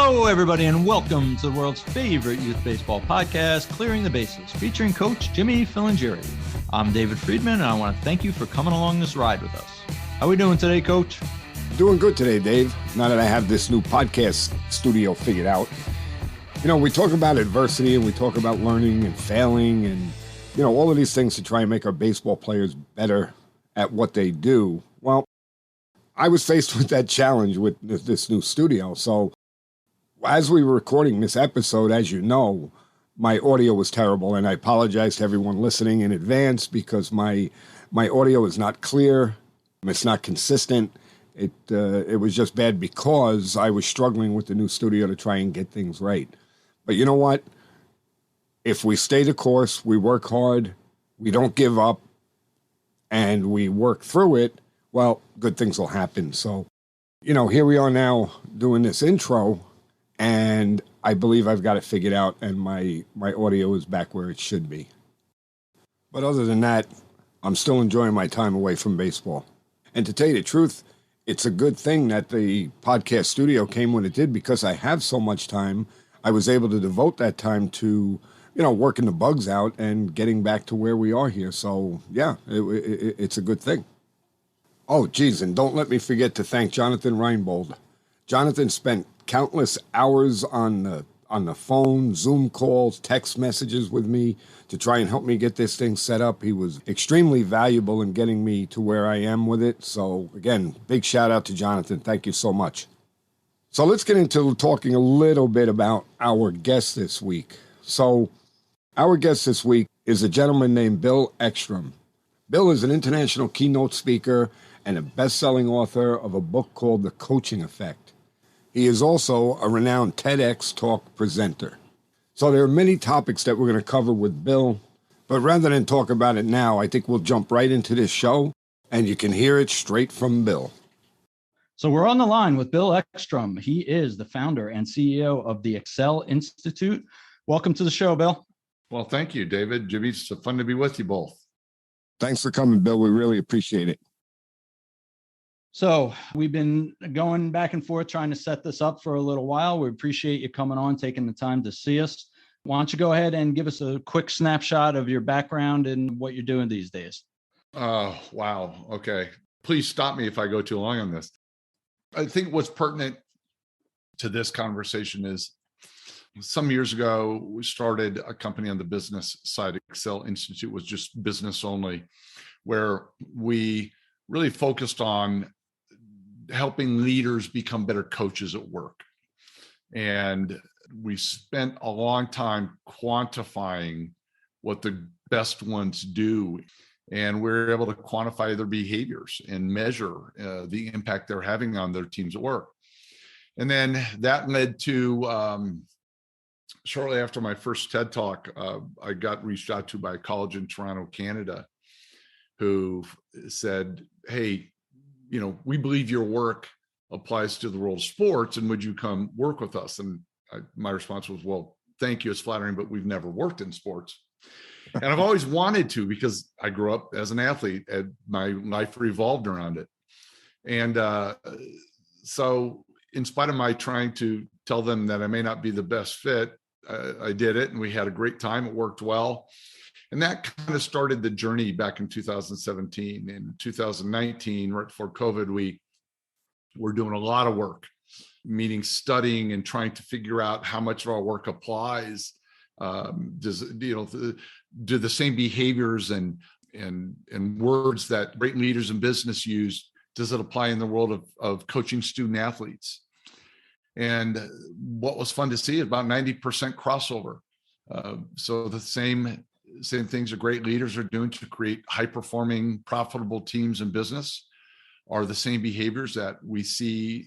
Hello, everybody, and welcome to the world's favorite youth baseball podcast, Clearing the Bases, featuring Coach Jimmy Filangeri. I'm David Friedman, and I want to thank you for coming along this ride with us. How are we doing today, Coach? Doing good today, Dave. Now that I have this new podcast studio figured out. You know, we talk about adversity and we talk about learning and failing and, you know, all of these things to try and make our baseball players better at what they do. Well, I was faced with that challenge with this new studio. So as we were recording this episode, as you know, my audio was terrible, and I apologize to everyone listening in advance because my audio is not clear. It's not consistent. It was just bad because I was struggling with the new studio to try and get things right. But you know what? If we stay the course, we work hard, we don't give up, and we work through it, well, good things will happen. So, you know, here we are now doing this intro, and I believe I've got it figured out, and my audio is back where it should be. But other than that, I'm still enjoying my time away from baseball. And to tell you the truth, it's a good thing that the podcast studio came when it did, because I have so much time. I was able to devote that time to, you know, working the bugs out and getting back to where we are here. So, yeah, it's a good thing. Oh, geez, and don't let me forget to thank Jonathan Reinbold. Jonathan spent countless hours on the phone, Zoom calls, text messages with me to try and help me get this thing set up. He was extremely valuable in getting me to where I am with it. So, again, big shout out to Jonathan. Thank you so much. So let's get into talking a little bit about our guest this week. So our guest this week is a gentleman named Bill Eckstrom. Bill is an international keynote speaker and a best-selling author of a book called The Coaching Effect. He is also a renowned TEDx Talk presenter. So there are many topics that we're going to cover with Bill, but rather than talk about it now, I think we'll jump right into this show, and you can hear it straight from Bill. So we're on the line with Bill Eckstrom. He is the founder and CEO of the Ecsell Institute. Welcome to the show, Bill. Well, thank you, David. Jimmy, it's fun to be with you both. Thanks for coming, Bill. We really appreciate it. So we've been going back and forth trying to set this up for a little while. We appreciate you coming on, taking the time to see us. Why don't you go ahead and give us a quick snapshot of your background and what you're doing these days? Oh, wow. Okay. Please stop me if I go too long on this. I think what's pertinent to this conversation is some years ago, we started a company on the business side. Ecsell Institute was just business only, where we really focused on helping leaders become better coaches at work. And we spent a long time quantifying what the best ones do. And we're able to quantify their behaviors and measure the impact they're having on their teams at work. And then that led to, shortly after my first TED Talk, I got reached out to by a college in Toronto, Canada, who said, hey, you know, we believe your work applies to the world of sports, and would you come work with us? And my response was, well, thank you, it's flattering, but we've never worked in sports. And I've always wanted to, because I grew up as an athlete and my life revolved around it. And so in spite of my trying to tell them that I may not be the best fit, I did it, and we had a great time. It worked well. And that kind of started the journey back in 2017. In 2019, right before COVID, we were doing a lot of work, meaning studying and trying to figure out how much of our work applies. Do the same behaviors and words that great leaders in business use, does it apply in the world of coaching student athletes? And what was fun to see is about 90% crossover. So the same things that great leaders are doing to create high-performing, profitable teams in business are the same behaviors that we see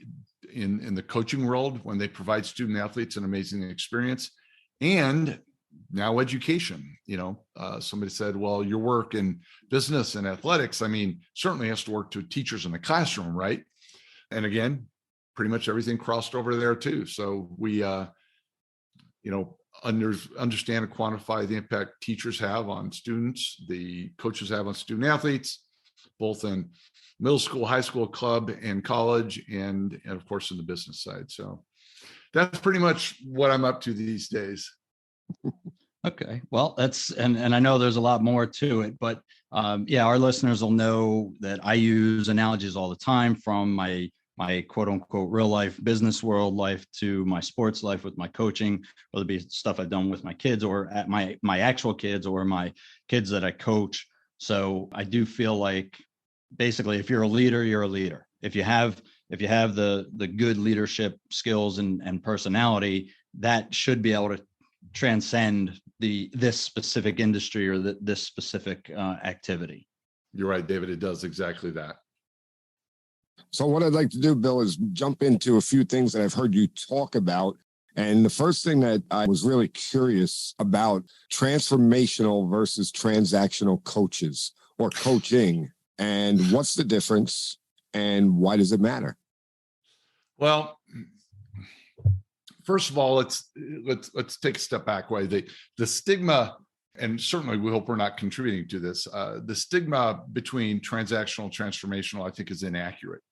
in the coaching world when they provide student athletes an amazing experience. And now education, somebody said, well, your work in business and athletics, I mean, certainly has to work to teachers in the classroom, right? And again, pretty much everything crossed over there too. So we, understand and quantify the impact teachers have on students, the coaches have on student athletes, both in middle school, high school, club, and college, and of course in the business side. So that's pretty much what I'm up to these days. Okay. Well, and I know there's a lot more to it, but yeah, our listeners will know that I use analogies all the time, from my quote unquote real life business world life to my sports life with my coaching, whether it be stuff I've done with my kids or at my actual kids or my kids that I coach. So I do feel like basically if you're a leader, you're a leader. If you have the good leadership skills and personality, that should be able to transcend this specific industry or this specific activity. You're right, David. It does exactly that. So what I'd like to do, Bill, is jump into a few things that I've heard you talk about. And the first thing that I was really curious about, transformational versus transactional coaches or coaching, and what's the difference and why does it matter? Well, first of all, let's take a step back. The stigma, and certainly we hope we're not contributing to this, the stigma between transactional and transformational, I think, is inaccurate.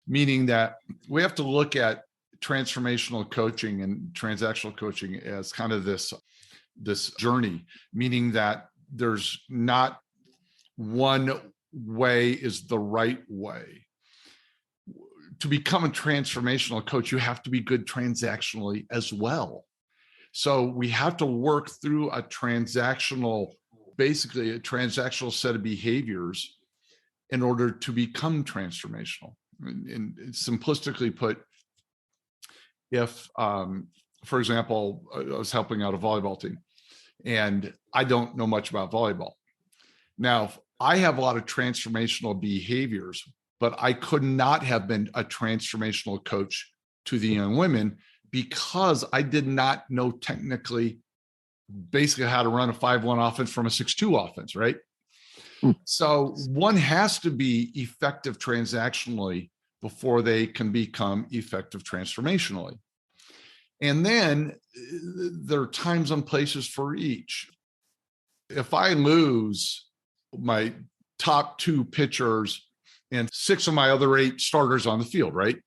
Meaning that we have to look at transformational coaching and transactional coaching as kind of this journey, meaning that there's not one way is the right way. To become a transformational coach, you have to be good transactionally as well. So we have to work through basically a transactional set of behaviors in order to become transformational. And simplistically put, if, for example, I was helping out a volleyball team and I don't know much about volleyball. Now, I have a lot of transformational behaviors, but I could not have been a transformational coach to the young women because I did not know technically basically how to run a 5-1 offense from a 6-2 offense, right? So one has to be effective transactionally before they can become effective transformationally. And then there are times and places for each. If I lose my top 2 pitchers and 6 of my other 8 starters on the field, right?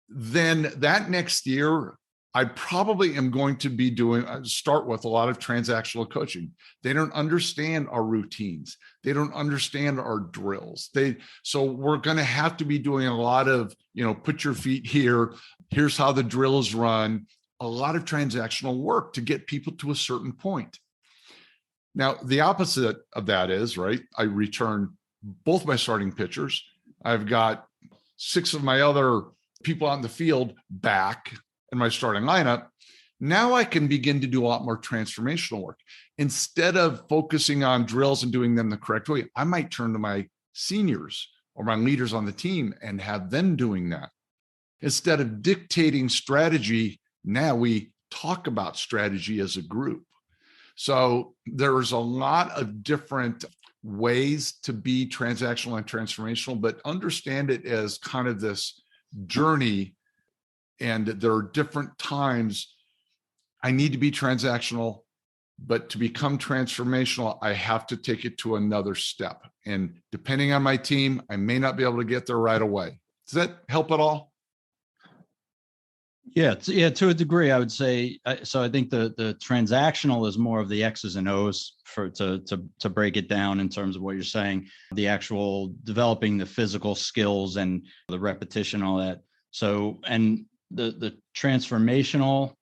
Then that next year, I probably am going to be start with a lot of transactional coaching. They don't understand our routines. They don't understand our drills. So we're going to have to be doing a lot of, put your feet here. Here's how the drill is run. A lot of transactional work to get people to a certain point. Now, the opposite of that is, right, I return both my starting pitchers. I've got 6 of my other people on the field back in my starting lineup. Now I can begin to do a lot more transformational work. Instead of focusing on drills and doing them the correct way, I might turn to my seniors or my leaders on the team and have them doing that. Instead of dictating strategy, now we talk about strategy as a group. So there's a lot of different ways to be transactional and transformational, but understand it as kind of this journey. And there are different times I need to be transactional, but to become transformational, I have to take it to another step. And depending on my team, I may not be able to get there right away. Does that help at all? Yeah, to a degree, I would say. So I think the transactional is more of the X's and O's to break it down in terms of what you're saying, the actual developing the physical skills and the repetition, all that. So, and the transformational,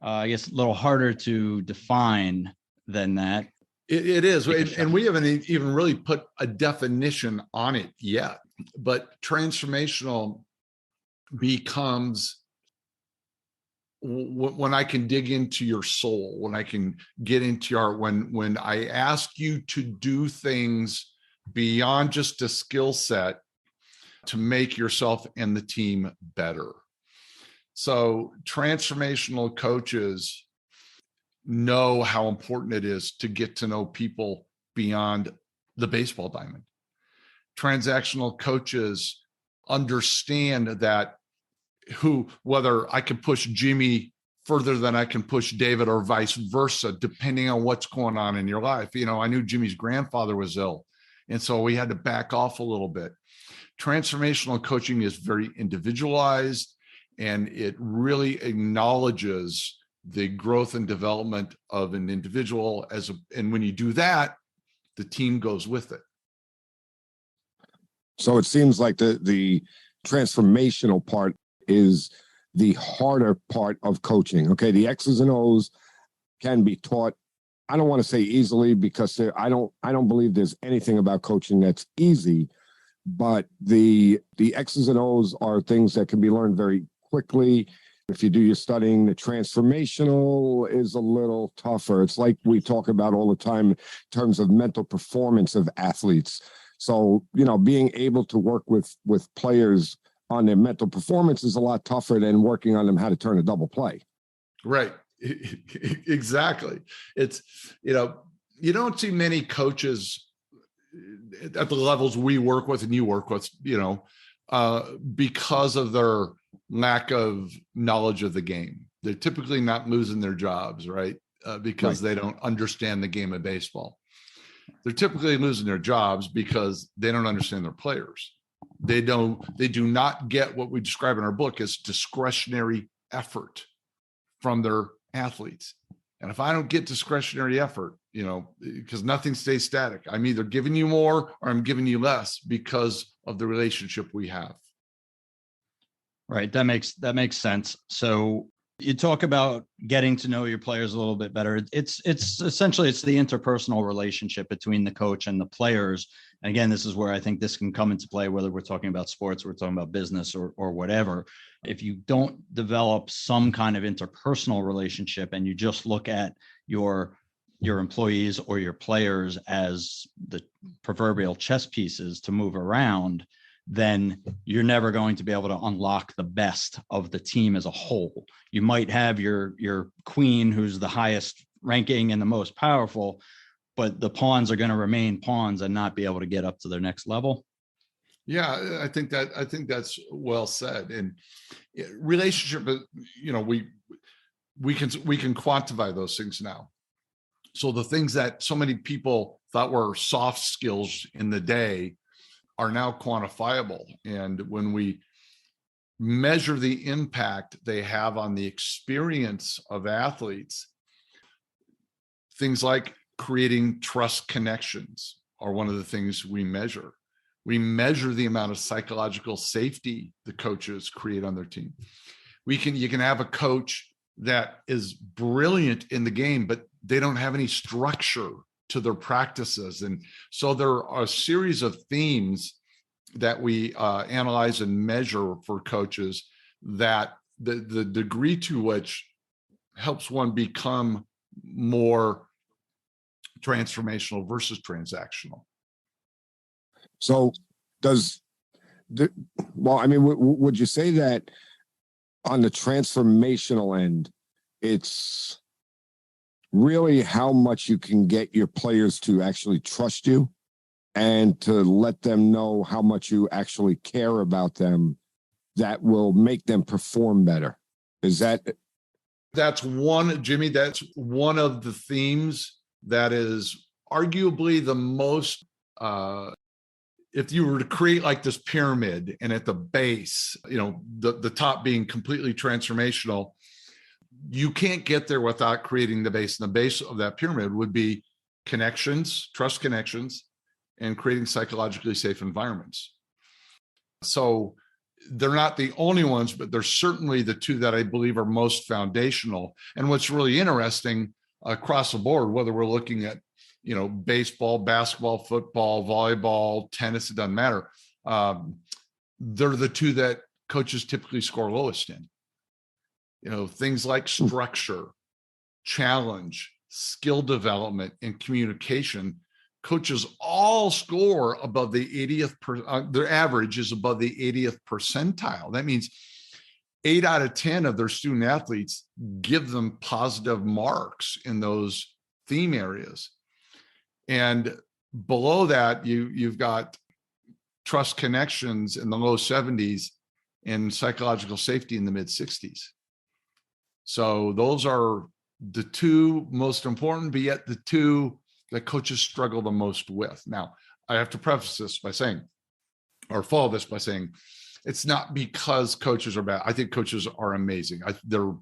I guess, a little harder to define than that. It is. And we haven't even really put a definition on it yet. But transformational becomes when I can dig into your soul, when I can get into your, when I ask you to do things beyond just a skill set to make yourself and the team better. So transformational coaches know how important it is to get to know people beyond the baseball diamond. Transactional coaches understand that whether I can push Jimmy further than I can push David or vice versa, depending on what's going on in your life. I knew Jimmy's grandfather was ill, and so we had to back off a little bit. Transformational coaching is very individualized, and it really acknowledges the growth and development of an individual and when you do that, the team goes with it. So it seems like the transformational part is the harder part of coaching. Okay, the X's and O's can be taught. I don't want to say easily, because I don't believe there's anything about coaching that's easy, but the X's and O's are things that can be learned very quickly. If you do your studying, the transformational is a little tougher. It's like we talk about all the time in terms of mental performance of athletes. So, being able to work with players on their mental performance is a lot tougher than working on them how to turn a double play. Right. Exactly. It's, you don't see many coaches at the levels we work with and you work with, because of their lack of knowledge of the game. They're typically not losing their jobs, right? Because they don't understand the game of baseball. They're typically losing their jobs because they don't understand their players. They do not get what we describe in our book as discretionary effort from their athletes. And if I don't get discretionary effort, because nothing stays static, I'm either giving you more or I'm giving you less because of the relationship we have. Right. That makes sense. So you talk about getting to know your players a little bit better. It's essentially the interpersonal relationship between the coach and the players. And again, this is where I think this can come into play, whether we're talking about sports, we're talking about business or whatever. If you don't develop some kind of interpersonal relationship and you just look at your employees or your players as the proverbial chess pieces to move around, then you're never going to be able to unlock the best of the team as a whole. You might have your queen, who's the highest ranking and the most powerful, but the pawns are going to remain pawns and not be able to get up to their next level. Yeah, I think that's well said. And relationship, we can quantify those things now. So the things that so many people thought were soft skills in the day are now quantifiable. And when we measure the impact they have on the experience of athletes, things like creating trust connections are one of the things we measure. We measure the amount of psychological safety the coaches create on their team. You can have a coach that is brilliant in the game, but they don't have any structure to their practices. And so there are a series of themes that we analyze and measure for coaches that the degree to which helps one become more transformational versus transactional. So would you say that on the transformational end, it's really how much you can get your players to actually trust you and to let them know how much you actually care about them, that will make them perform better? That's one, Jimmy, that's one of the themes that is arguably the most, if you were to create like this pyramid and at the base, the top being completely transformational, you can't get there without creating the base. And the base of that pyramid would be connections, trust connections, and creating psychologically safe environments. So they're not the only ones, but they're certainly the two that I believe are most foundational. And what's really interesting across the board, whether we're looking at, baseball, basketball, football, volleyball, tennis, it doesn't matter. They're the two that coaches typically score lowest in. Things like structure, challenge, skill development, and communication. Coaches all score above the 80th, their average is above the 80th percentile. That means 8 out of 10 of their student athletes give them positive marks in those theme areas. And below that, you've got trust connections in the low 70s and psychological safety in the mid 60s. So those are the two most important, but yet the two that coaches struggle the most with. Now, I have to preface this by saying, or follow this by saying, it's not because coaches are bad. I think coaches are amazing. They're,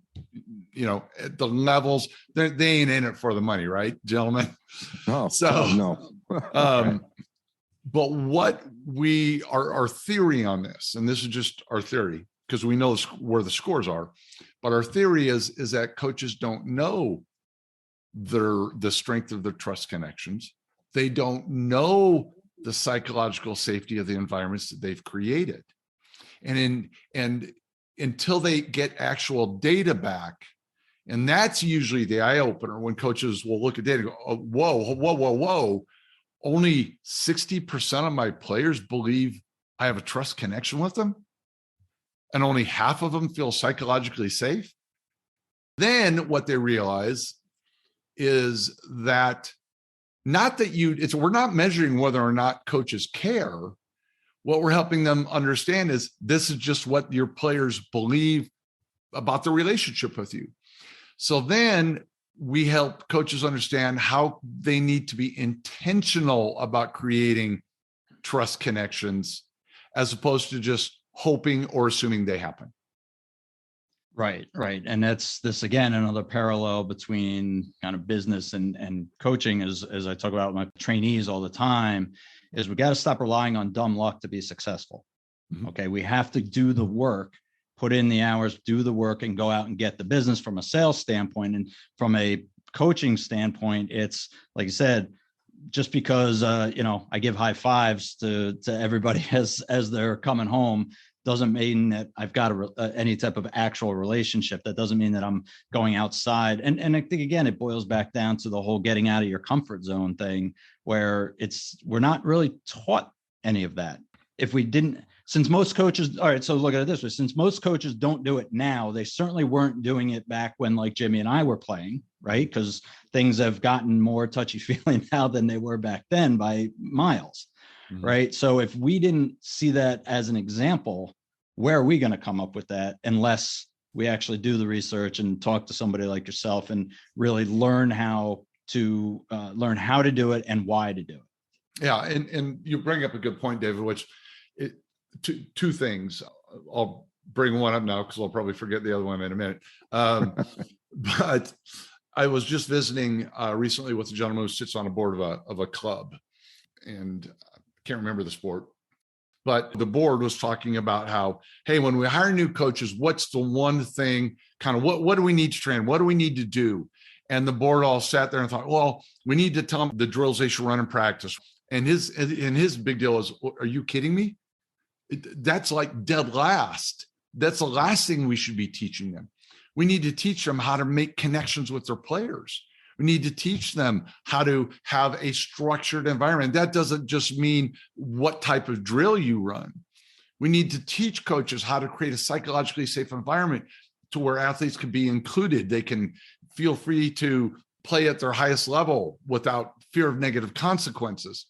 at the levels, they ain't in it for the money, right, gentlemen? Oh, so no. But what our theory on this, and this is just our theory, because we know where the scores are, but our theory is that coaches don't know the strength of their trust connections. They don't know the psychological safety of the environments that they've created. And until they get actual data back, and that's usually the eye opener when coaches will look at data and go, oh, whoa. Only 60% of my players believe I have a trust connection with them, and only half of them feel psychologically safe. Then what they realize is that we're not measuring whether or not coaches care. What we're helping them understand is this is just what your players believe about the relationship with you. So then we help coaches understand how they need to be intentional about creating trust connections as opposed to just hoping or assuming they happen. Right. And that's this, again, another parallel between kind of business and coaching, as I talk about with my trainees all the time, is we got to stop relying on dumb luck to be successful. Mm-hmm. Okay. We have to do the work, put in the hours, do the work, and go out and get the business from a sales standpoint. And from a coaching standpoint, it's like I said, just because, I give high fives to everybody as they're coming home doesn't mean that I've got any type of actual relationship. That doesn't mean that I'm going outside. And I think, again, it boils back down to the whole getting out of your comfort zone thing, where we're not really taught any of that. If we didn't, since most coaches, all right, so look at it this way, since most coaches don't do it now, they certainly weren't doing it back when like Jimmy and I were playing, right? Because things have gotten more touchy-feely now than they were back then by miles. Mm-hmm. Right. So if we didn't see that as an example, where are we going to come up with that unless we actually do the research and talk to somebody like yourself and really learn how to do it and why to do it? Yeah. And you bring up a good point, David, which two things. I'll bring one up now because I'll probably forget the other one in a minute. But I was just visiting recently with a gentleman who sits on a board of a club, and can't remember the sport, but the board was talking about how, hey, when we hire new coaches, what's the one thing, kind of what do we need to train? What do we need to do? And the board all sat there and thought, well, we need to tell them the drills they should run in practice. And his big deal is, are you kidding me? That's like dead last. That's the last thing we should be teaching them. We need to teach them how to make connections with their players. We need to teach them how to have a structured environment. That doesn't just mean what type of drill you run. We need to teach coaches how to create a psychologically safe environment to where athletes can be included. They can feel free to play at their highest level without fear of negative consequences.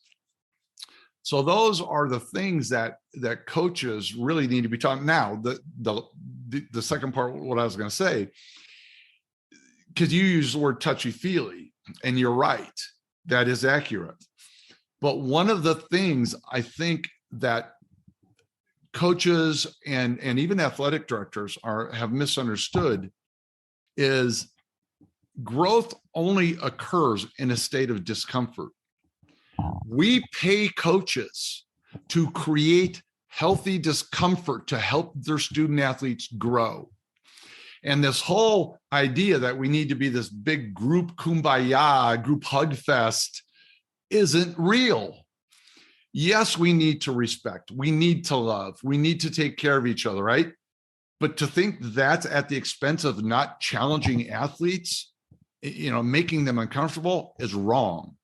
So those are the things that coaches really need to be taught. Now, the second part, what I was going to say, because you use the word touchy-feely, and you're right, that is accurate. But one of the things I think that coaches and even athletic directors have misunderstood is growth only occurs in a state of discomfort. We pay coaches to create healthy discomfort to help their student athletes grow. And this whole idea that we need to be this big group kumbaya, group hug fest isn't real. Yes, we need to respect. We need to love. We need to take care of each other, right? But to think that's at the expense of not challenging athletes, making them uncomfortable is wrong.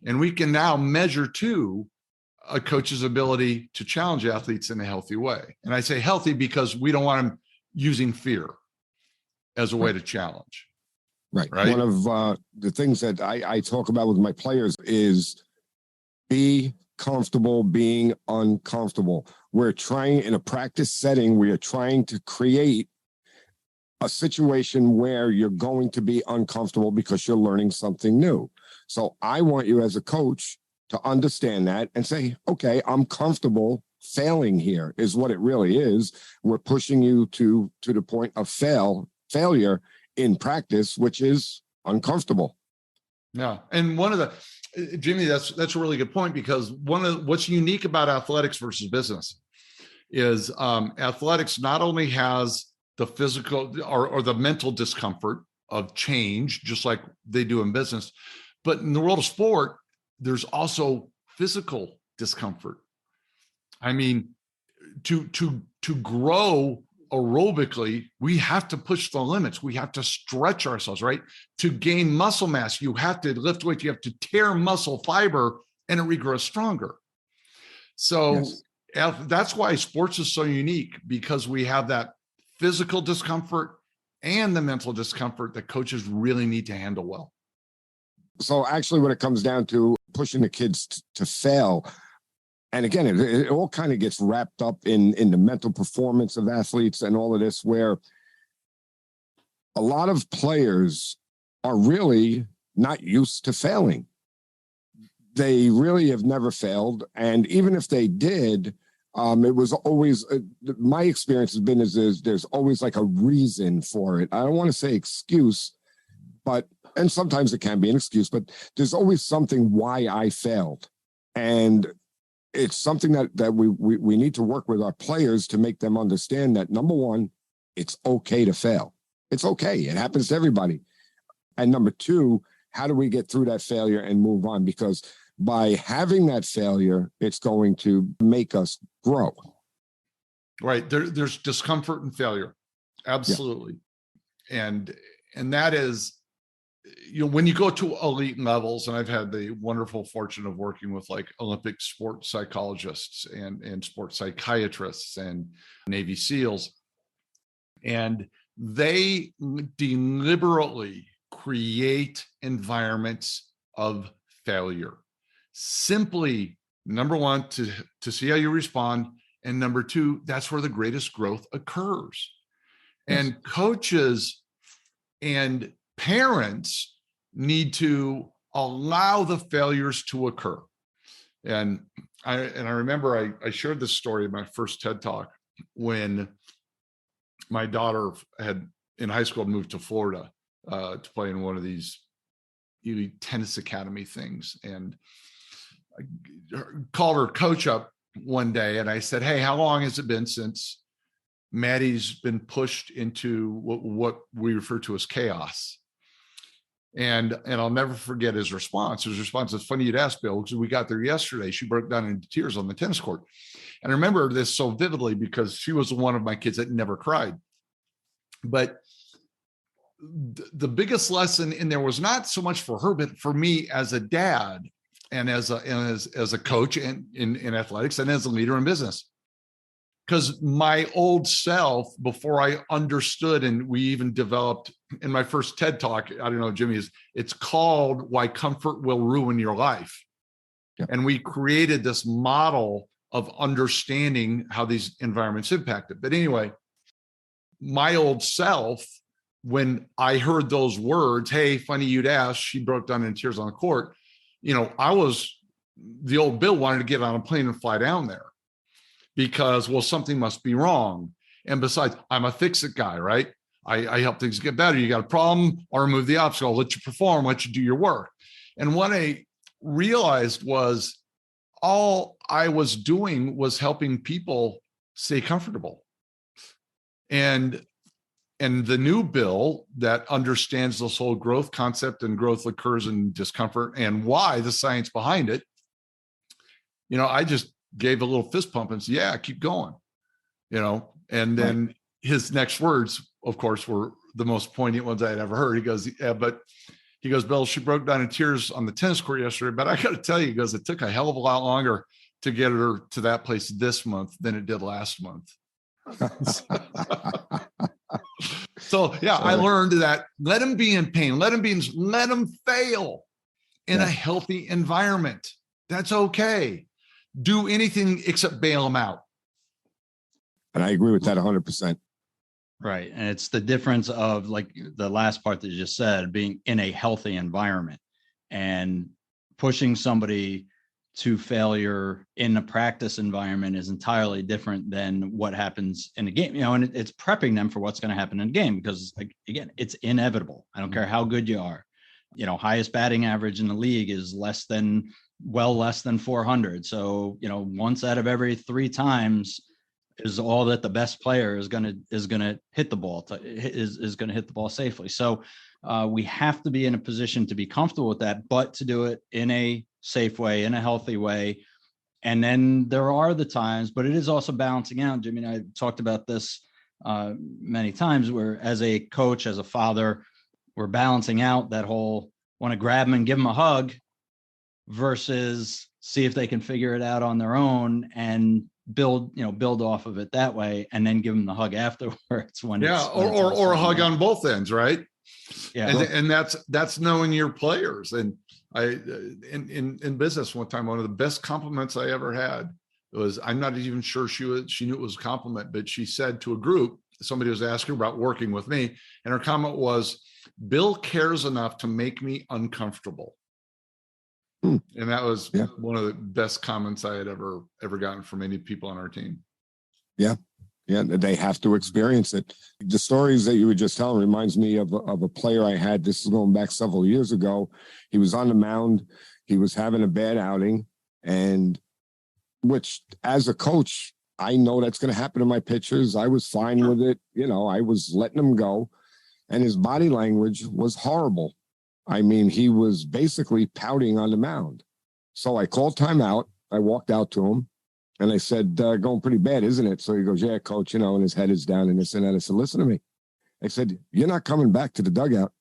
And we can now measure too a coach's ability to challenge athletes in a healthy way. And I say healthy because we don't want them using fear as a way to challenge. Right. One of the things that I talk about with my players is be comfortable being uncomfortable. We're trying, in a practice setting, we are trying to create a situation where you're going to be uncomfortable because you're learning something new. So I want you as a coach to understand that and say, okay, I'm comfortable failing here is what it really is. We're pushing you to the point of failure in practice, which is uncomfortable. Yeah. And Jimmy, that's a really good point, because what's unique about athletics versus business is athletics not only has the physical or the mental discomfort of change, just like they do in business, but in the world of sport, there's also physical discomfort. I mean, to grow aerobically, we have to push the limits. We have to stretch ourselves, right? To gain muscle mass, you have to lift weights, you have to tear muscle fiber, and it regrows stronger. So yes, that's why sports is so unique, because we have that physical discomfort and the mental discomfort that coaches really need to handle well. So actually, when it comes down to pushing the kids to fail, and again, it all kind of gets wrapped up in the mental performance of athletes and all of this, where a lot of players are really not used to failing. They really have never failed. And even if they did, it was always, my experience has been is there's always like a reason for it. I don't want to say excuse, and sometimes it can be an excuse, but there's always something why I failed. And it's something that we need to work with our players to make them understand that, number one, it's okay to fail. It's okay. It happens to everybody. And number two, how do we get through that failure and move on? Because by having that failure, it's going to make us grow. Right. There's discomfort and failure. Absolutely. Yeah. And that is, when you go to elite levels, and I've had the wonderful fortune of working with like Olympic sports psychologists and sports psychiatrists and Navy SEALs, and they deliberately create environments of failure. Simply, number one, to see how you respond, and number two, that's where the greatest growth occurs. Yes. And coaches and parents need to allow the failures to occur. And I remember I shared this story in my first TED Talk when my daughter had in high school moved to Florida to play in one of these elite tennis academy things. And I called her coach up one day and I said, "Hey, how long has it been since Maddie's been pushed into what we refer to as chaos?" And I'll never forget his response. His response is, "Funny you'd ask, Bill, because we got there yesterday. She broke down into tears on the tennis court." And I remember this so vividly because she was one of my kids that never cried. But the biggest lesson in there was not so much for her, but for me as a dad and as a coach in athletics and as a leader in business. Because my old self, before I understood, and we even developed in my first TED Talk, I don't know, Jimmy, it's called Why Comfort Will Ruin Your Life. Yeah. And we created this model of understanding how these environments impact it. But anyway, my old self, when I heard those words, "Hey, funny you'd ask," she broke down in tears on the court. I was, the old Bill wanted to get on a plane and fly down there. Because, well, something must be wrong. And besides, I'm a fix-it guy, right? I help things get better. You got a problem, I'll remove the obstacle, I'll let you perform, let you do your work. And what I realized was all I was doing was helping people stay comfortable. And the new Bill that understands this whole growth concept, and growth occurs in discomfort and why, the science behind it, I just gave a little fist pump and said, "Yeah, keep going," and then right. His next words, of course, were the most poignant ones I had ever heard. He goes, "Yeah, but," he goes, "Bill, she broke down in tears on the tennis court yesterday, but I got to tell you," he goes, "it took a hell of a lot longer to get her to that place this month than it did last month." So yeah, I learned that let him be in pain, let him fail in a healthy environment. That's okay. Do anything except bail them out. And I agree with that 100%. Right. And it's the difference of, like the last part that you just said, being in a healthy environment and pushing somebody to failure in a practice environment is entirely different than what happens in a game, and it's prepping them for what's going to happen in a game, because again, it's inevitable. I don't care how good you are. Highest batting average in the league is less than 400. So, once out of every 3 times is all that the best player is going to hit the ball is going to hit the ball safely. So we have to be in a position to be comfortable with that, but to do it in a safe way, in a healthy way. And then there are the times, but it is also balancing out. Jimmy and I talked about this many times, where as a coach, as a father, we're balancing out that whole want to grab them and give them a hug versus see if they can figure it out on their own and build off of it that way, and then give them the hug afterwards when or a hug on both ends, right? Yeah. And that's knowing your players. And I in business one time, one of the best compliments I ever had was, I'm not even sure she knew it was a compliment, but she said to a group, somebody was asking about working with me, and her comment was, Bill cares enough to make me uncomfortable. And that was one of the best comments I had ever gotten from any people on our team. Yeah, they have to experience it. The stories that you were just telling reminds me of a player I had. This is going back several years ago. He was on the mound. He was having a bad outing, and which, as a coach, I know that's going to happen to my pitchers. I was fine with it. I was letting him go, and his body language was horrible. I mean, he was basically pouting on the mound. So I called timeout. I walked out to him and I said, going pretty bad, isn't it? So he goes, yeah, coach, and his head is down and this and that. I said, listen to me. I said, you're not coming back to the dugout.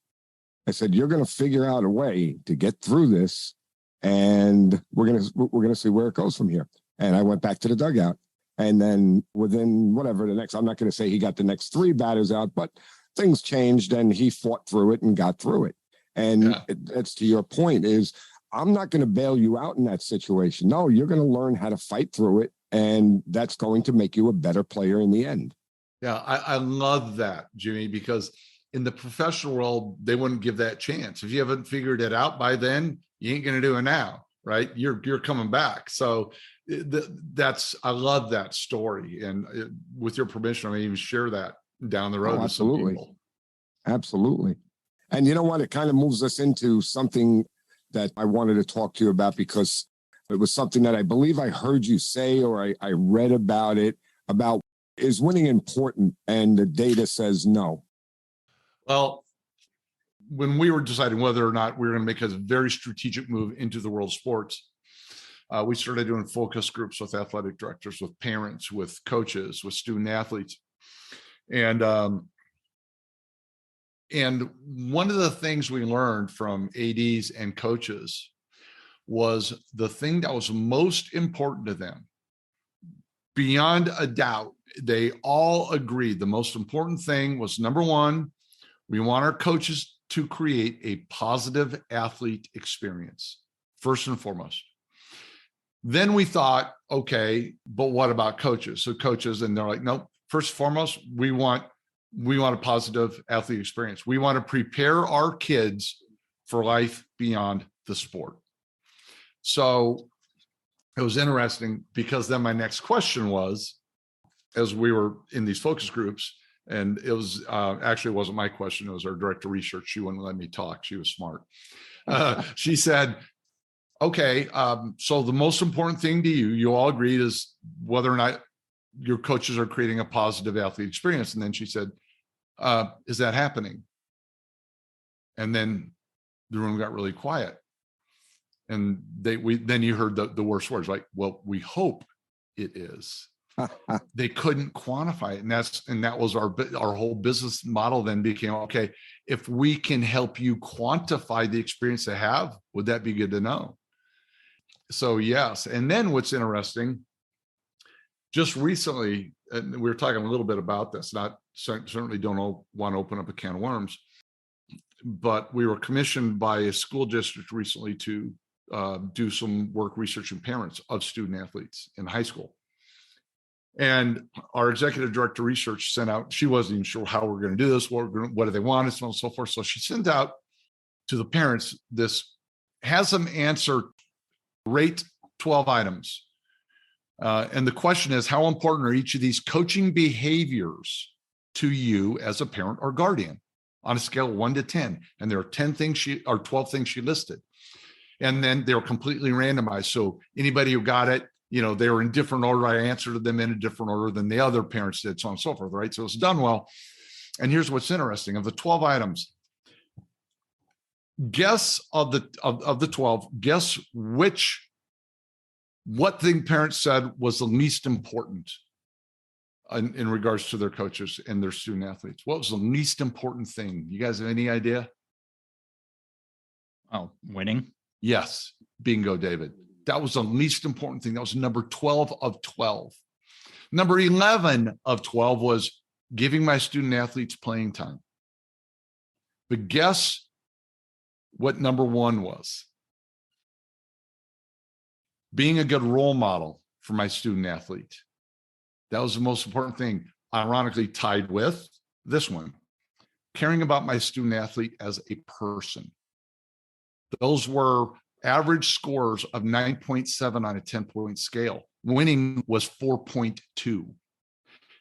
I said, you're going to figure out a way to get through this, and we're going to see where it goes from here. And I went back to the dugout. And then within I'm not going to say he got the next 3 batters out, but things changed and he fought through it and got through it. And that's to your point, is I'm not going to bail you out in that situation. No, you're going to learn how to fight through it, and that's going to make you a better player in the end. Yeah, I love that, Jimmy, because in the professional world, they wouldn't give that chance. If you haven't figured it out by then, you ain't going to do it now, right? You're coming back. So I love that story. And with your permission, I may even share that down the road with some people. Absolutely. And you know what? It kind of moves us into something that I wanted to talk to you about, because it was something that I believe I heard you say, or I read about it, about, is winning important? And the data says no. Well, when we were deciding whether or not we were going to make a very strategic move into the world of sports, we started doing focus groups with athletic directors, with parents, with coaches, with student athletes. And one of the things we learned from ADs and coaches was the thing that was most important to them. Beyond a doubt, they all agreed the most important thing was, number one, we want our coaches to create a positive athlete experience, first and foremost. Then we thought, okay, but what about coaches? So coaches, and they're like, nope, first and foremost, we want a positive athlete experience. We want to prepare our kids for life beyond the sport. So it was interesting, because then my next question was, as we were in these focus groups, and it was actually, it wasn't my question, it was our director of research. She wouldn't let me talk. She was smart. She said, okay, so the most important thing to you all agreed, is whether or not your coaches are creating a positive athlete experience. And then she said, is that happening? And then the room got really quiet. And then you heard the worst words, like, well, we hope it is. They couldn't quantify it. And that was our whole business model then became, okay, if we can help you quantify the experience they have, would that be good to know? So yes. And then what's interesting, just recently, and we were talking a little bit about this, certainly don't want to open up a can of worms, but we were commissioned by a school district recently to do some work researching parents of student athletes in high school. And our executive director of research sent out, she wasn't even sure how we're going to do this, what do they want, and so on and so forth. So she sent out to the parents has them answer, rate 12 items. And the question is, how important are each of these coaching behaviors to you as a parent or guardian on a scale of 1 to 10? And there are 12 things she listed. And then they were completely randomized. So anybody who got it, they were in different order. I answered them in a different order than the other parents did, so on and so forth, right? So it's done well. And here's what's interesting. Of the 12 items, guess of the 12, guess what thing parents said was the least important in regards to their coaches and their student athletes. What was the least important thing? You guys have any idea? Oh, winning. Yes. Bingo, David. That was the least important thing. That was number 12 of 12. Number 11 of 12 was giving my student athletes playing time. But guess what number 1 was? Being a good role model for my student athlete. That was the most important thing, ironically tied with this one. Caring about my student athlete as a person. Those were average scores of 9.7 on a 10-point scale. Winning was 4.2. And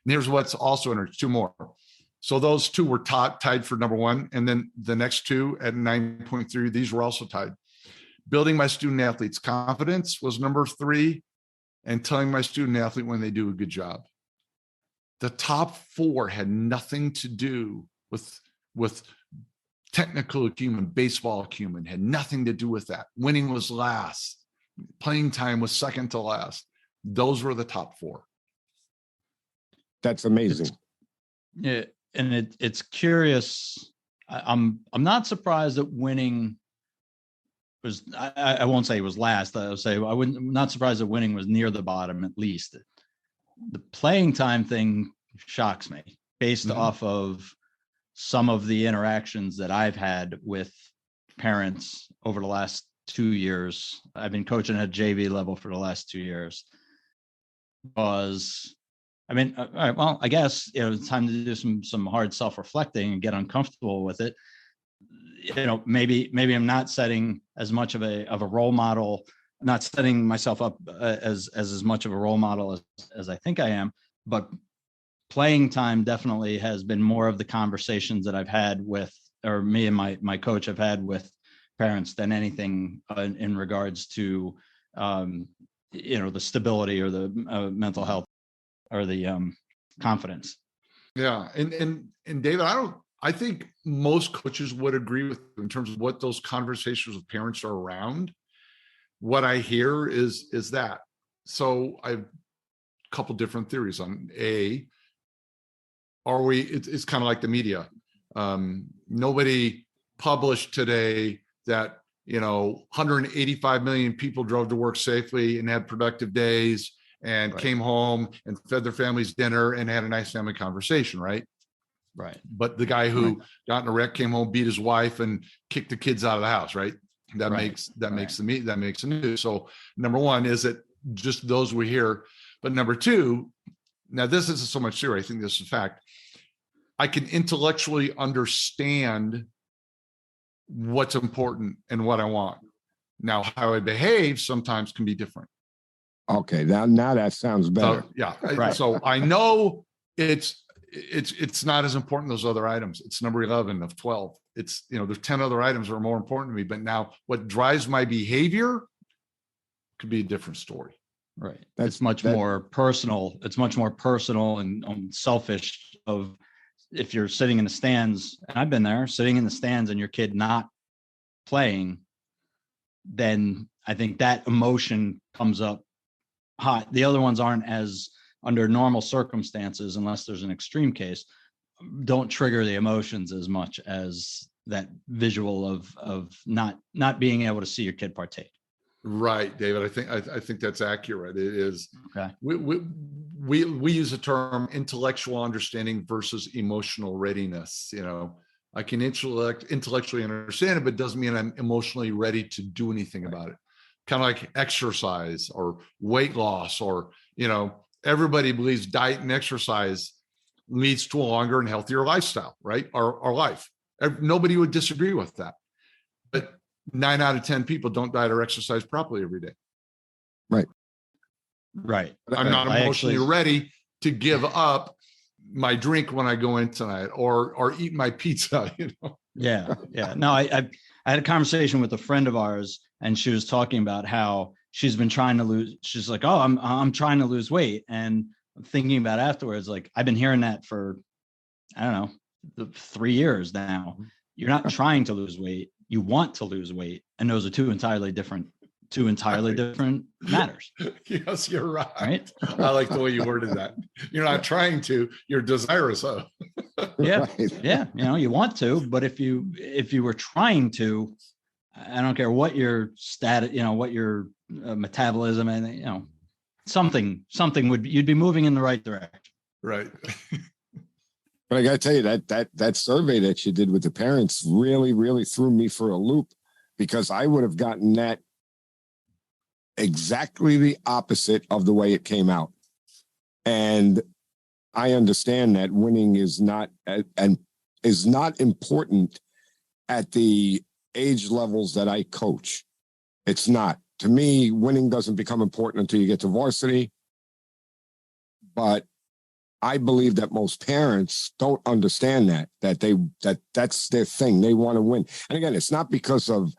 here's what's also interesting, 2 more. So those 2 were tied for number 1. And then the next 2 at 9.3, these were also tied. Building my student athlete's confidence was number 3. And telling my student athlete when they do a good job. The top 4 had nothing to do with technical acumen, baseball acumen, had nothing to do with that. Winning was last. Playing time was second to last. Those were the top 4. That's amazing. And it's curious. I'm not surprised that winning was, I won't say it was last. I'll say I'm not surprised that winning was near the bottom, at least. The playing time thing shocks me based off of some of the interactions that I've had with parents over the last 2 years. I've been coaching at JV level for the last 2 years. All right, well, I guess, it's time to do some hard self-reflecting and get uncomfortable with it. Maybe I'm not setting as much of a role model, not setting myself up as much of a role model as I think I am, but playing time definitely has been more of the conversations that I've had with, or me and my coach have had with parents than anything in regards to, the stability or the mental health or the confidence. Yeah. And David, I think most coaches would agree with you in terms of what those conversations with parents are around. What I hear is that. So I have a couple different theories on it's kind of like the media. Nobody published today that, 185 million people drove to work safely and had productive days and came home and fed their families dinner and had a nice family conversation, right? Right. But the guy who got in a wreck, came home, beat his wife, and kicked the kids out of the house, right? That makes the news. So number 1, is it just those we hear? But number 2, now this isn't so much theory, I think this is a fact. I can intellectually understand what's important and what I want. Now, how I behave sometimes can be different. Okay, now that sounds better. So, yeah. Right. So I know it's not as important as those other items. It's number 11 of 12. It's, there's 10 other items that are more important to me, but now what drives my behavior could be a different story. Right. It's much more personal. It's much more personal and selfish of if you're sitting in the stands, and I've been there, sitting in the stands and your kid not playing, then I think that emotion comes up hot. The other ones aren't as, under normal circumstances, unless there's an extreme case, don't trigger the emotions as much as that visual of not being able to see your kid partake. Right, David. I think that's accurate. It is. Okay. We use the term intellectual understanding versus emotional readiness. I can intellectually understand it, but it doesn't mean I'm emotionally ready to do anything about it. Kind of like exercise or weight loss, or everybody believes diet and exercise leads to a longer and healthier lifestyle, right? Our life. Nobody would disagree with that. But 9 out of 10 people don't diet or exercise properly every day. Right. Right. I'm not emotionally ready to give up my drink when I go in tonight, or eat my pizza, Yeah. No, I had a conversation with a friend of ours, and she was talking about how she's been trying to lose. She's like, "Oh, I'm trying to lose weight," and I'm thinking about afterwards, like, I've been hearing that for, I don't know, 3 years now. You're not trying to lose weight; you want to lose weight, and those are two entirely different matters. Yes, you're right. Right. I like the way you worded that. You're not trying to, you're desirous of. Yeah. Right. Yeah. You want to, but if you were trying to, I don't care what your status, what your metabolism, and, something you'd be moving in the right direction. Right. But I got to tell you that survey that you did with the parents really, really threw me for a loop, because I would have gotten that exactly the opposite of the way it came out. And I understand that winning is not important at the age levels that I coach. It's not. To me, winning doesn't become important until you get to varsity. But I believe that most parents don't understand that's their thing. They want to win. And again, it's not because of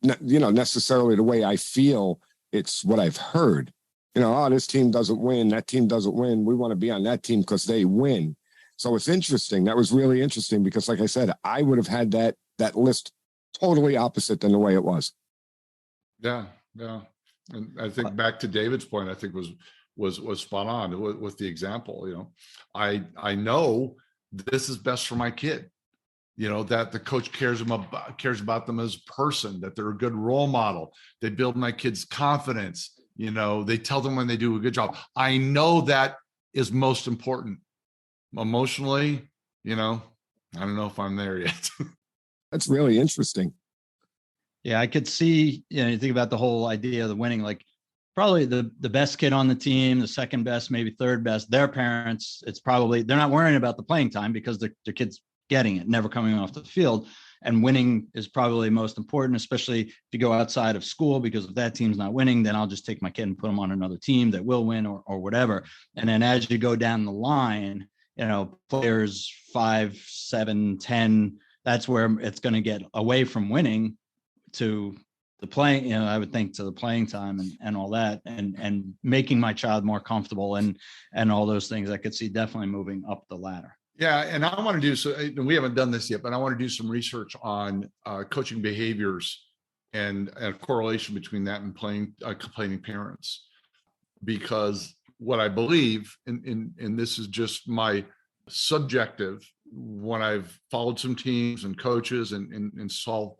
necessarily the way I feel. It's what I've heard. This team doesn't win, that team doesn't win. We want to be on that team because they win. So it's interesting. That was really interesting, because like I said, I would have had that list totally opposite than the way it was. Yeah. And I think back to David's point, I think was spot on with the example. I know this is best for my kid. That the coach cares about them as a person, that they're a good role model. They build my kids' confidence. They tell them when they do a good job. I know that is most important. Emotionally, I don't know if I'm there yet. That's really interesting. Yeah, I could see, you think about the whole idea of the winning, like probably the best kid on the team, the second best, maybe third best, their parents, they're not worrying about the playing time because their kid's getting it, never coming off the field. And winning is probably most important, especially if you go outside of school, because if that team's not winning, then I'll just take my kid and put them on another team that will win or whatever. And then as you go down the line, players 5, 7, 10, that's where it's going to get away from winning to the playing, I would think, to the playing time and all that, and making my child more comfortable and all those things. I could see definitely moving up the ladder. Yeah, and I want to do so. We haven't done this yet, but I want to do some research on coaching behaviors and a correlation between that and complaining parents. Because what I believe, and this is just my subjective, when I've followed some teams and coaches and saw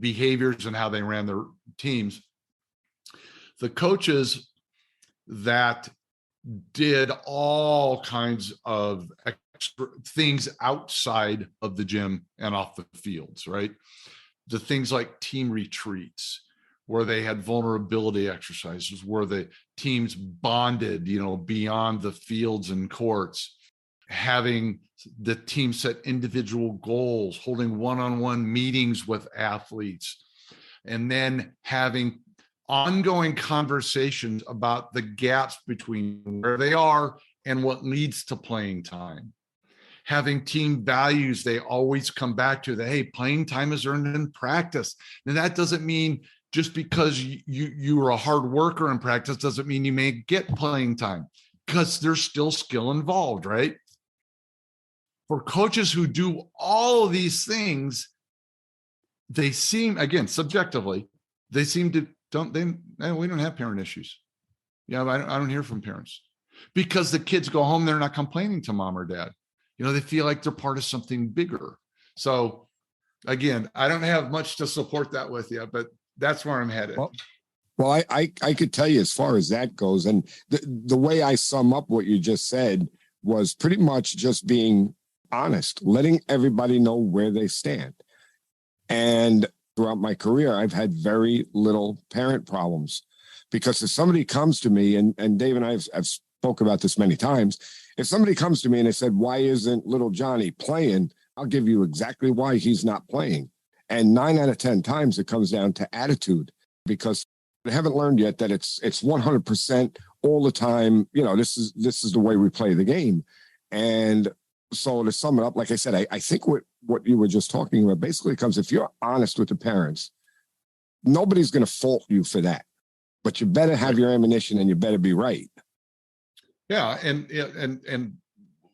behaviors and how they ran their teams, the coaches that did all kinds of extra things outside of the gym and off the fields, right? The things like team retreats, where they had vulnerability exercises, where the teams bonded, beyond the fields and courts, having the team set individual goals, holding one-on-one meetings with athletes, and then having ongoing conversations about the gaps between where they are and what leads to playing time. Having team values they always come back to, that, hey, playing time is earned in practice. And that doesn't mean just because you are a hard worker in practice doesn't mean you may get playing time, because there's still skill involved, right? For coaches who do all of these things, they seem, again, subjectively, they seem to we don't have parent issues. I don't hear from parents, because the kids go home, they're not complaining to mom or dad. They feel like they're part of something bigger. So again, I don't have much to support that with you, but that's where I'm headed. Well, I could tell you as far as that goes, and the way I sum up what you just said was pretty much just being honest, letting everybody know where they stand. And throughout my career, I've had very little parent problems, because if somebody comes to me, and Dave and I have spoke about this many times, if somebody comes to me and they said, why isn't little Johnny playing? I'll give you exactly why he's not playing. And 9 out of 10 times it comes down to attitude, because They haven't learned yet that it's 100% all the time. This is the way we play the game. And so to sum it up, like I said, I think what you were just talking about basically comes, if you're honest with the parents, nobody's going to fault you for that, but you better have your ammunition and you better be right. Yeah. And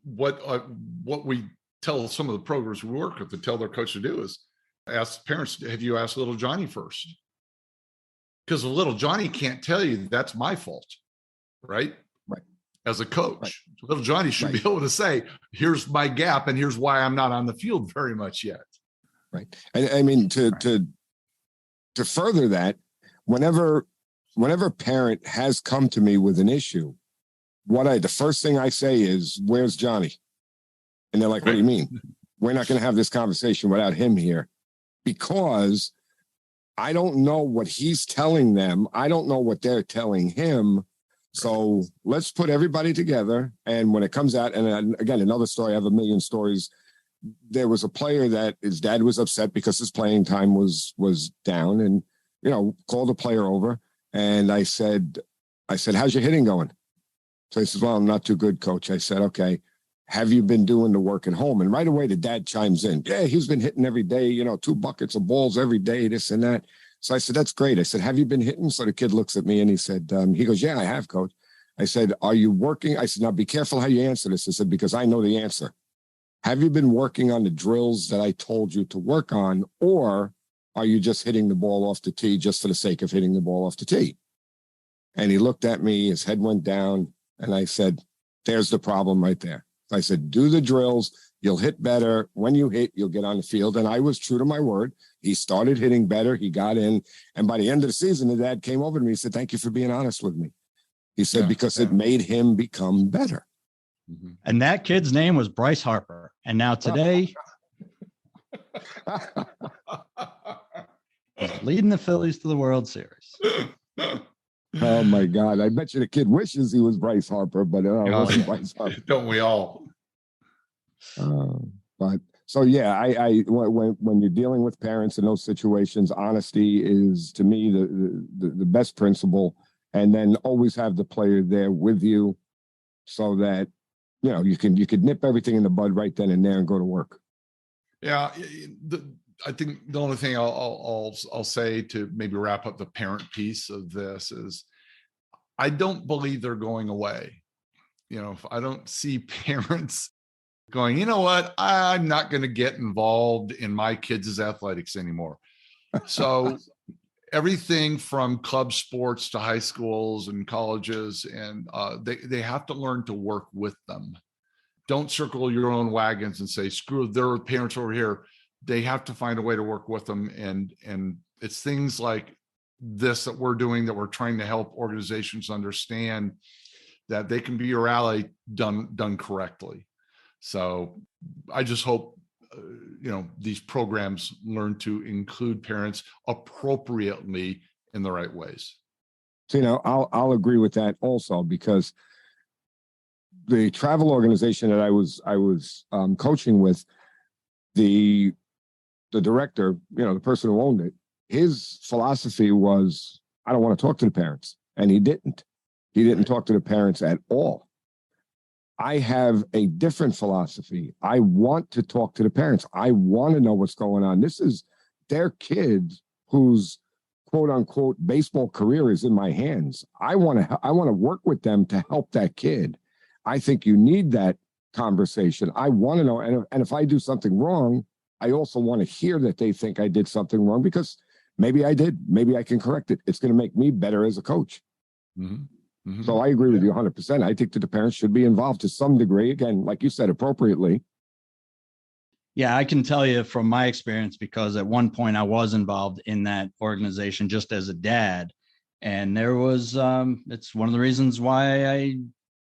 what we tell some of the programs we work with to tell their coach to do is ask parents, have you asked little Johnny first? Because little Johnny can't tell you that's my fault, right? Right. As a coach, right. Little Johnny should be able to say, here's my gap and here's why I'm not on the field very much yet. Right. And I mean, to further that, whenever parent has come to me with an issue, the first thing I say is, where's Johnny? And they're like, what do you mean? We're not going to have this conversation without him here, because I don't know what he's telling them. I don't know what they're telling him. So let's put everybody together. And when it comes out, and again, another story, I have a million stories. There was a player that his dad was upset because his playing time was down, and, called the player over. And I said, how's your hitting going? So he says, well, I'm not too good, coach. I said, okay, have you been doing the work at home? And right away, the dad chimes in. Yeah, he's been hitting every day, 2 buckets of balls every day, this and that. So I said, that's great. I said, have you been hitting? So the kid looks at me and he said, he goes, yeah, I have, coach. I said, are you working? I said, now be careful how you answer this. I said, because I know the answer. Have you been working on the drills that I told you to work on, or are you just hitting the ball off the tee just for the sake of hitting the ball off the tee? And he looked at me, his head went down, and I said, there's the problem right there. I said, do the drills. You'll hit better. When you hit, you'll get on the field. And I was true to my word. He started hitting better. He got in. And by the end of the season, the dad came over to me and said, thank you for being honest with me. He said, because it made him become better. Mm-hmm. And that kid's name was Bryce Harper. And now today, he's leading the Phillies to the World Series. Oh, my God. I bet you the kid wishes he was Bryce Harper, but it wasn't Bryce Harper. Don't we all? But so, yeah, when you're dealing with parents in those situations, honesty is, to me, the best principle. And then always have the player there with you so that, you could nip everything in the bud right then and there and go to work. Yeah. I think the only thing I'll say to maybe wrap up the parent piece of this is, I don't believe they're going away. If I don't see parents going, you know what, I'm not going to get involved in my kids' athletics anymore. So everything from club sports to high schools and colleges, and they have to learn to work with them. Don't circle your own wagons and say, screw their parents over here. They have to find a way to work with them. And it's things like this that we're doing, that we're trying to help organizations understand that they can be your ally done correctly. So I just hope, these programs learn to include parents appropriately in the right ways. So, I'll agree with that also, because the travel organization that I was coaching with, the director, the person who owned it, his philosophy was, I don't want to talk to the parents. And he didn't talk to the parents at all. I have a different philosophy. I want to talk to the parents. I want to know what's going on. This is their kid whose quote unquote baseball career is in my hands. I want to work with them to help that kid. I think you need that conversation. I want to know. And if I do something wrong, I also want to hear that they think I did something wrong, because maybe I did. Maybe I can correct it. It's going to make me better as a coach. Mm-hmm. Mm-hmm. So I agree with you 100%. I think that the parents should be involved to some degree. Again, like you said, appropriately. Yeah, I can tell you from my experience, because at one point I was involved in that organization just as a dad. And there was, it's one of the reasons why I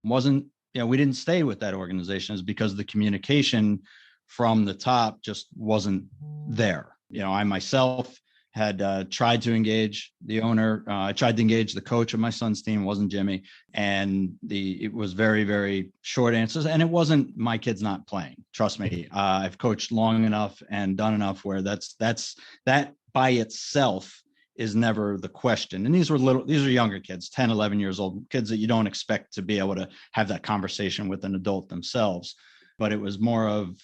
wasn't, we didn't stay with that organization, is because the communication from the top just wasn't there. I myself had tried to engage the owner. I tried to engage the coach of my son's team. It wasn't Jimmy. And it was very, very short answers. And it wasn't my kid's not playing. Trust me. I've coached long enough and done enough where that by itself is never the question. And these are younger kids, 10, 11 years old, kids that you don't expect to be able to have that conversation with an adult themselves. But it was more of,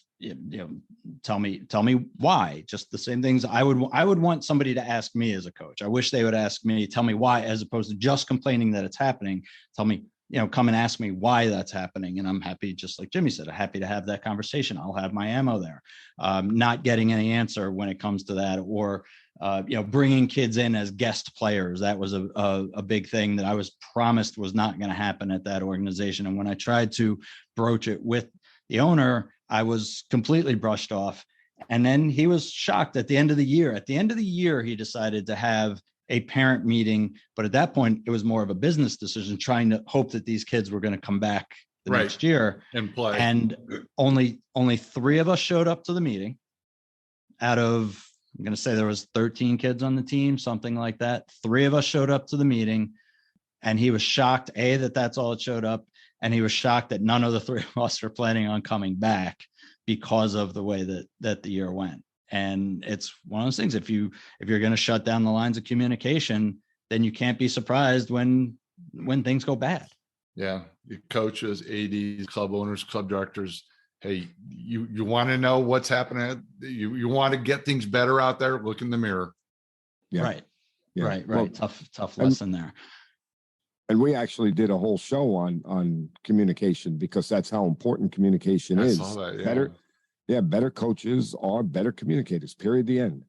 tell me why. Just the same things I would want somebody to ask me as a coach. I wish they would ask me, tell me why, as opposed to just complaining that it's happening. Tell me, come and ask me why that's happening. And I'm happy, just like Jimmy said, I'm happy to have that conversation. I'll have my ammo there. Not getting any answer when it comes to that, or, bringing kids in as guest players. That was a big thing that I was promised was not going to happen at that organization. And when I tried to broach it with the owner, I was completely brushed off. And then he was shocked at the end of the year. At the end of the year, he decided to have a parent meeting. But at that point, it was more of a business decision, trying to hope that these kids were going to come back the next year and play. And only 3 of us showed up to the meeting out of, I'm going to say there was 13 kids on the team, something like that. 3 of us showed up to the meeting, and he was shocked, that's all it showed up. And he was shocked that none of the 3 of us were planning on coming back because of the way that the year went. And it's one of those things, if you're going to shut down the lines of communication, then you can't be surprised when things go bad. Yeah. Your coaches, ADs, club owners, club directors, hey, you want to know what's happening. You want to get things better out there. Look in the mirror. Yeah. Right. Yeah. Right. Well, tough lesson there. And we actually did a whole show on communication, because that's how important communication is. I saw that, yeah. Better coaches are better communicators, period, the end.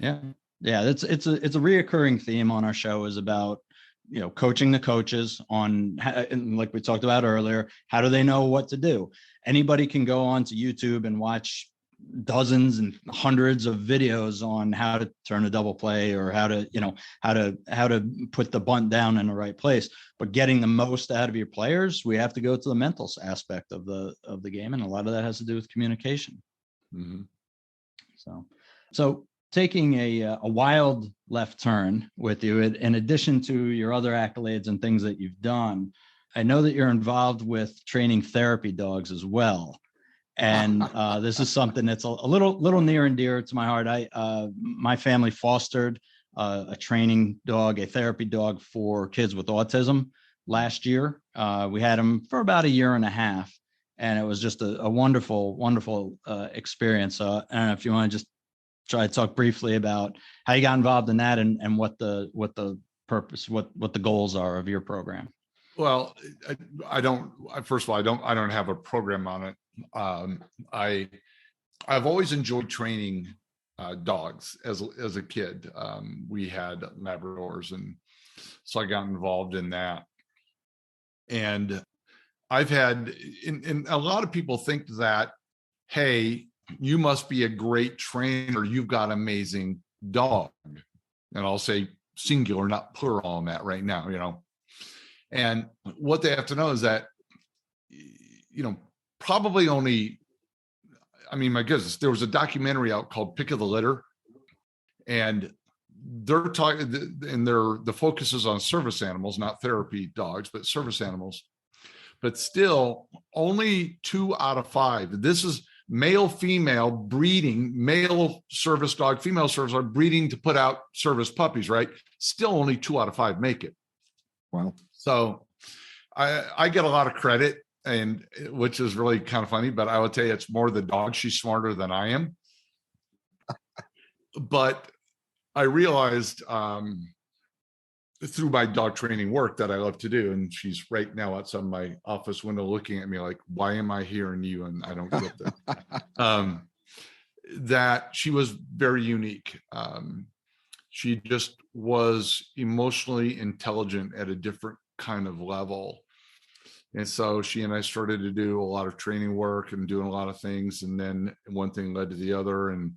Yeah. It's a reoccurring theme on our show, is about, coaching the coaches on, and like we talked about earlier, how do they know what to do? Anybody can go onto YouTube and watch dozens and hundreds of videos on how to turn a double play, or how to put the bunt down in the right place. But getting the most out of your players, we have to go to the mental aspect of the game, and a lot of that has to do with communication. Mm-hmm. So taking a wild left turn with you, in addition to your other accolades and things that you've done, I know that you're involved with training therapy dogs as well. And this is something that's a little near and dear to my heart. My family fostered a training dog, a therapy dog for kids with autism last year. We had him for about a year and a half, and it was just a wonderful, wonderful experience. I don't know if you want to just try to talk briefly about how you got involved in that, and what the purpose, what the goals are of your program. Well, I don't have a program on it. I've always enjoyed training dogs as a kid. We had Labradors, and so I got involved in that. And I've had, and a lot of people think that, hey, you must be a great trainer, you've got amazing dog. And I'll say singular, not plural on that right now, And what they have to know is that, probably only, my goodness, there was a documentary out called Pick of the Litter, and they're talking, and the focus is on service animals, not therapy dogs, but service animals. But still, only 2 out of 5. This is male, female breeding, male service dog, female service dog breeding to put out service puppies, right? Still only 2 out of 5 make it. Wow. So I get a lot of credit, and which is really kind of funny, but I will tell you, it's more the dog. She's smarter than I am. But I realized through my dog training work that I love to do, and she's right now outside my office window looking at me like, why am I hearing you? And I don't get that. That she was very unique. She just was emotionally intelligent at a different kind of level. And so she and I started to do a lot of training work and doing a lot of things. And then one thing led to the other. And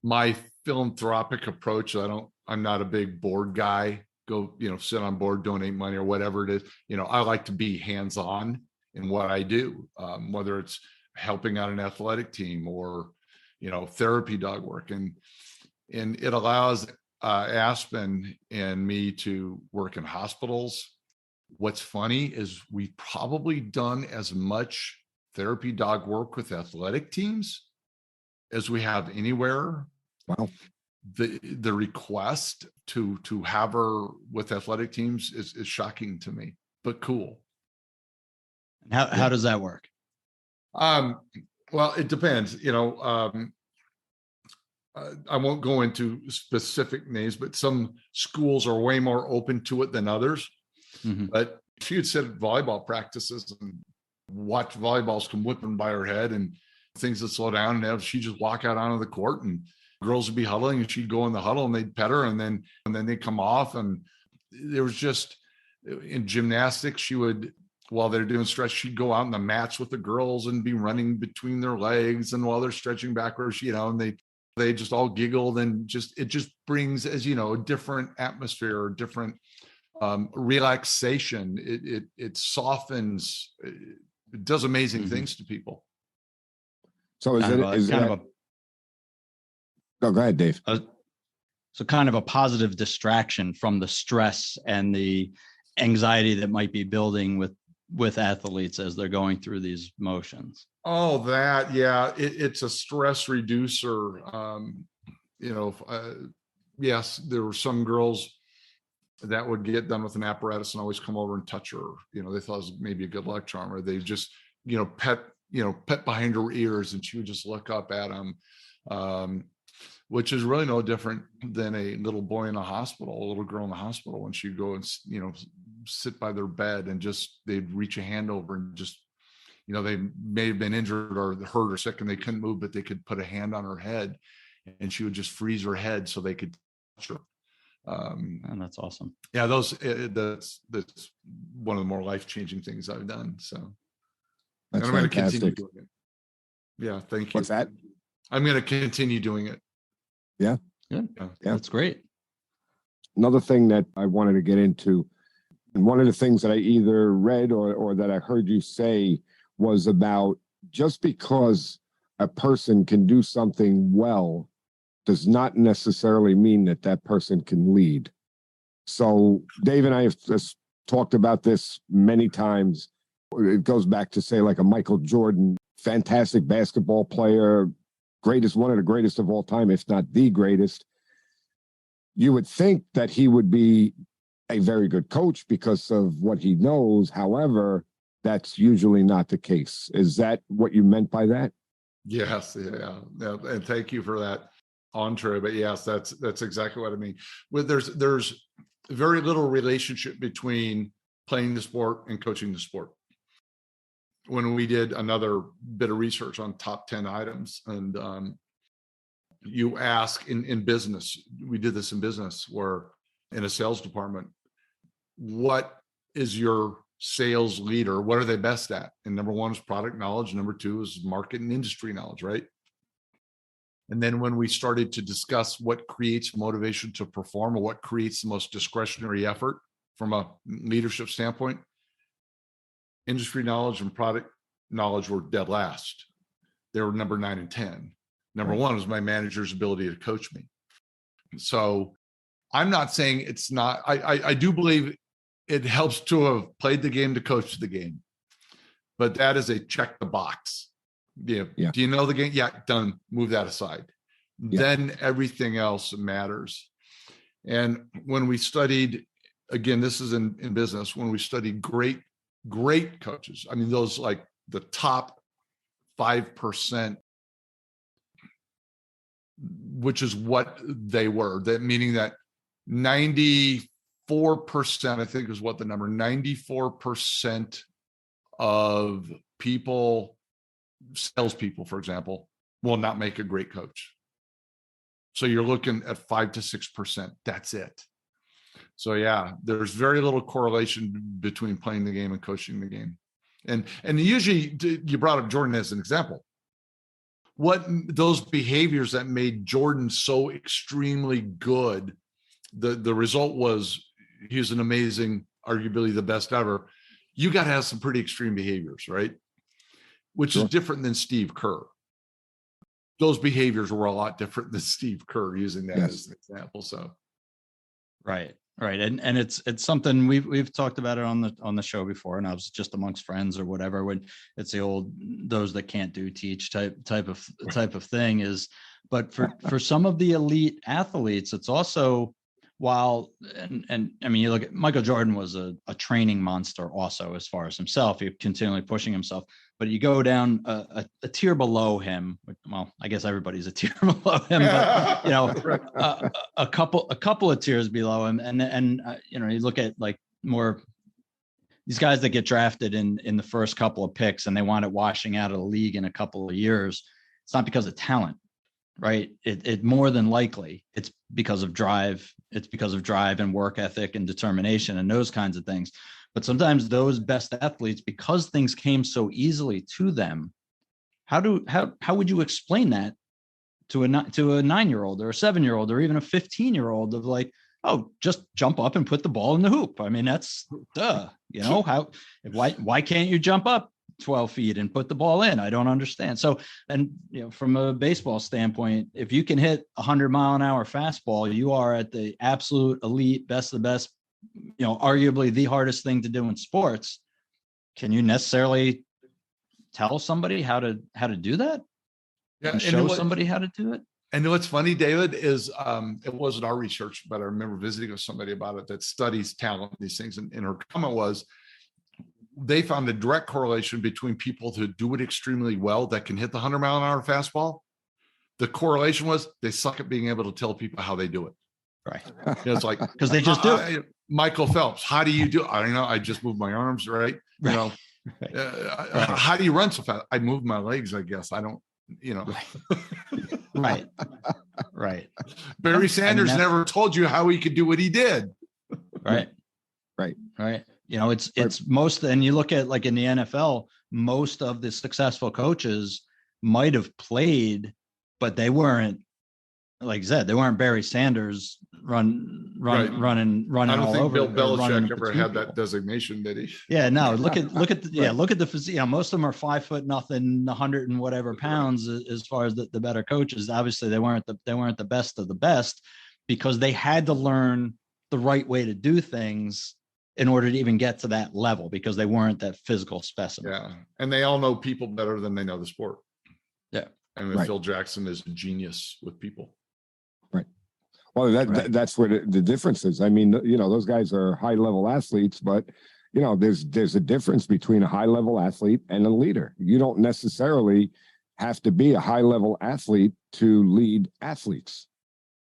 my philanthropic approach, I'm not a big board guy, go, sit on board, donate money or whatever it is. I like to be hands-on in what I do, whether it's helping out an athletic team or, therapy dog work. And it allows Aspen and me to work in hospitals. What's funny is we've probably done as much therapy dog work with athletic teams as we have anywhere. Wow. the request to have her with athletic teams is shocking to me, but cool. How does that work? Well, it depends. I won't go into specific names, but some schools are way more open to it than others. Mm-hmm. But she would sit at volleyball practices and watch volleyballs come whipping by her head and things would slow down. And she'd just walk out onto the court and girls would be huddling and she'd go in the huddle and they'd pet her and then they'd come off. And there was just, in gymnastics, she would, while they're doing stretch, she'd go out on the mats with the girls and be running between their legs. And while they're stretching backwards, and they just all giggled and it just brings, as you know, a different atmosphere or different relaxation. It softens, it does amazing things to people. So go ahead, Dave. So kind of a positive distraction from the stress and the anxiety that might be building with athletes as they're going through these motions. Oh, that, yeah. It's a stress reducer. Yes, there were some girls that would get done with an apparatus and always come over and touch her. They thought it was maybe a good luck charm, or they just, pet behind her ears and she would just look up at them, which is really no different than a little boy in a hospital, a little girl in the hospital, when she'd go and, sit by their bed and just, they'd reach a hand over and just, they may have been injured or hurt or sick and they couldn't move, but they could put a hand on her head and she would just freeze her head so they could touch her. And that's awesome. Yeah, that's one of the more life-changing things I've done. So that's I'm going to continue fantastic. doing it. Yeah, thank you. What's that? I'm going to continue doing it. Yeah. Good. Yeah. That's great. Another thing that I wanted to get into, and one of the things that I either read or that I heard you say was about, just because a person can do something well does not necessarily mean that that person can lead. So Dave and I have just talked about this many times. It goes back to, say, like a Michael Jordan, fantastic basketball player, one of the greatest of all time, if not the greatest. You would think that he would be a very good coach because of what he knows. However, that's usually not the case. Is that what you meant by that? Yes. Yeah. And thank you for that entree. But yes, that's exactly what I mean. There's very little relationship between playing the sport and coaching the sport. When we did another bit of research on top 10 items, and you ask in business, we did this in business, where in a sales department, what is your sales leader? What are they best at? And number one is product knowledge. Number two is market and industry knowledge, right? And then when we started to discuss what creates motivation to perform, or what creates the most discretionary effort from a leadership standpoint, industry knowledge and product knowledge were dead last. They were number 9 and 10. Number one was my manager's ability to coach me. So I'm not saying it's not, I do believe it helps to have played the game to coach the game, but that is a check the box. Yeah. Do you know the game? Yeah, done. Move that aside. Yeah. Then everything else matters. And when we studied, again, this is in business, when we studied great coaches, I mean, those like the top 5%, which is what they were, that meaning that 94%, I think is what the number, 94% of people, salespeople, for example, will not make a great coach. So you're looking at 5 to 6%. That's it. So yeah, there's very little correlation between playing the game and coaching the game. And usually, you brought up Jordan as an example. What those behaviors that made Jordan so extremely good, the result was he was an amazing, arguably the best ever. You got to have some pretty extreme behaviors, right? Which is different than Steve Kerr. Those behaviors were a lot different than Steve Kerr, using that as an example. So, right. Right. And it's something we've talked about it on the show before, and I was just amongst friends or whatever, when it's the old those that can't do teach type of thing is. But for some of the elite athletes, it's also, while and I mean, you look at Michael Jordan was a training monster also, as far as himself, he continually pushing himself. But you go down a tier below him. Well, I guess everybody's a tier below him, but a couple of tiers below him, and you look at like more these guys that get drafted in the first couple of picks, and they wind up washing out of the league in a couple of years. It's not because of talent, right? It more than likely it's because of drive. It's because of drive and work ethic and determination and those kinds of things. But sometimes those best athletes, because things came so easily to them, how would you explain that to a 9-year-old or a 7-year-old or even a 15-year-old of like, oh, just jump up and put the ball in the hoop? I mean, that's why can't you jump up 12 feet and put the ball in? I don't understand. So, and from a baseball standpoint, if you can hit 100-mile-an-hour fastball, you are at the absolute elite, best of the best, arguably the hardest thing to do in sports. Can you necessarily tell somebody how to do that? Yeah, and show somebody how to do it? And what's funny, David, is it wasn't our research, but I remember visiting with somebody about it that studies talent, these things. And her comment was, they found a direct correlation between people who do it extremely well that can hit the 100-mile-an-hour fastball. The correlation was they suck at being able to tell people how they do it. Right. It's like, because they just do it. Michael Phelps, how do you do it? I don't know. I just move my arms, right? Right. How do you run so fast? I move my legs, I guess. I don't, Right. Right. Barry Sanders never told you how he could do what he did. Right. It's most, and you look at like in the NFL, most of the successful coaches might have played, but they weren't, like I said, they weren't Barry Sanders running all over. I don't think Bill Belichick ever had that designation, did he? Yeah, no. Look at the physique. Most of them are 5 foot nothing, 100 and whatever pounds. As far as the better coaches, obviously they weren't the best of the best, because they had to learn the right way to do things in order to even get to that level, because they weren't that physical specimen. Yeah, and they all know people better than they know the sport. Yeah, and Phil Jackson is a genius with people. Right. Well, that's where the difference is. I mean, those guys are high level athletes, but there's a difference between a high level athlete and a leader. You don't necessarily have to be a high level athlete to lead athletes.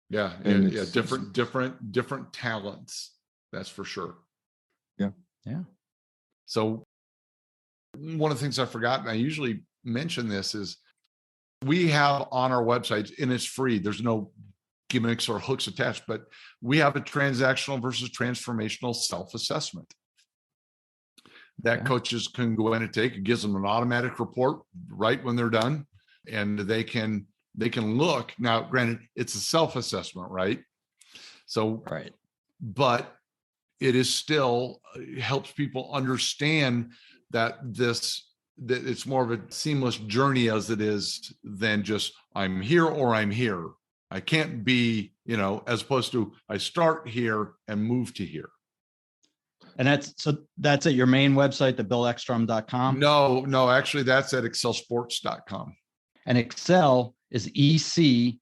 Yeah, different talents. That's for sure. Yeah. So one of the things I forgot, and I usually mention this, is we have on our website, and it's free. There's no gimmicks or hooks attached, but we have a transactional versus transformational self-assessment that coaches can go in and take. It gives them an automatic report right when they're done, and they can look. Now, granted, it's a self-assessment, right? So, right, but it is still helps people understand that it's more of a seamless journey as it is than just I'm here or I'm here. I can't be, as opposed to I start here and move to here. And that's at your main website, the BillEckstrom.com? No, actually that's at EccellSports.com. And Ecsell is ECSELL.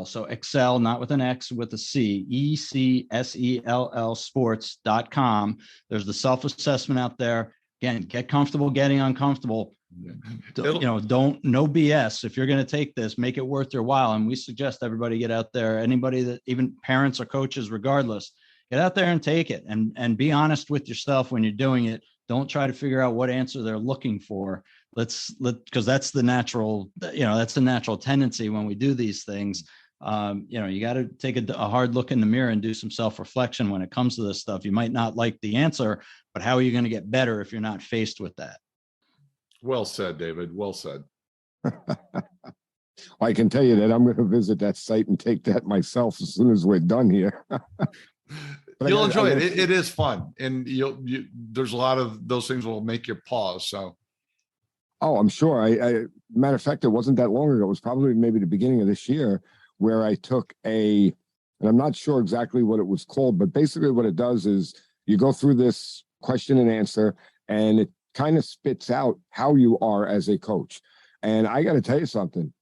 So Ecsell, not with an X, with a C, ECSELL sports.com. There's the self-assessment out there. Again, get comfortable getting uncomfortable. No BS. If you're going to take this, make it worth your while. And we suggest everybody get out there. Anybody that, even parents or coaches, regardless, get out there and take it, and be honest with yourself when you're doing it. Don't try to figure out what answer they're looking for. Because that's the natural, that's the natural tendency when we do these things. You got to take a hard look in the mirror and do some self-reflection when it comes to this stuff. You might not like the answer, but how are you going to get better if you're not faced with that? Well said, David. Well said. I can tell you that I'm going to visit that site and take that myself as soon as we're done here. You'll enjoy it. It is fun. And there's a lot of those things will make you pause. So. Oh, I'm sure. Matter of fact, it wasn't that long ago. It was probably maybe the beginning of this year where I took a And I'm not sure exactly what it was called, but basically what it does is you go through this question and answer, and it kind of spits out how you are as a coach. And I got to tell you something,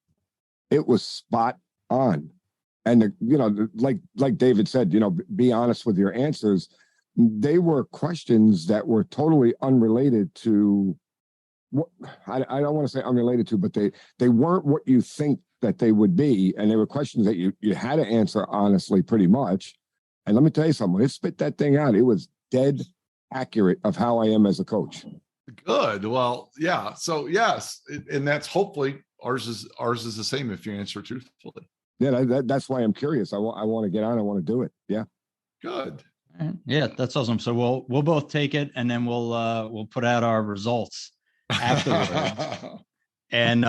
it was spot on. And, like David said, be honest with your answers. They were questions that were totally unrelated to what I don't want to say unrelated to, but they weren't what you think that they would be. And they were questions that you had to answer honestly, pretty much. And let me tell you something, when it spit that thing out, it was dead accurate of how I am as a coach. Good. Well, yeah. So yes, and that's hopefully ours is the same if you answer truthfully. Yeah, that's why I'm curious. I want to get on. I want to do it. Yeah. Good. Yeah, that's awesome. So we'll both take it, and then we'll put out our results afterwards. And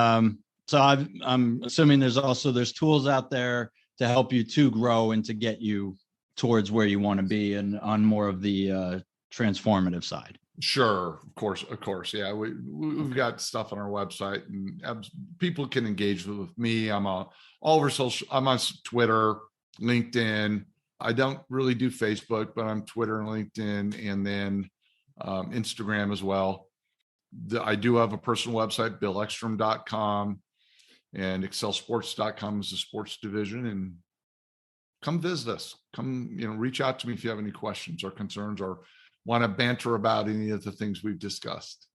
so I'm assuming there's tools out there to help you to grow and to get you towards where you want to be, and on more of the transformative side. Sure, of course. Yeah, we've got stuff on our website, and people can engage with me. I'm all over social. I'm on Twitter, LinkedIn. I don't really do Facebook, but I'm Twitter and LinkedIn, and then Instagram as well. I do have a personal website, BillEckstrom.com, and EccellSports.com is the sports division. And come visit us. Come, reach out to me if you have any questions or concerns, or want to banter about any of the things we've discussed.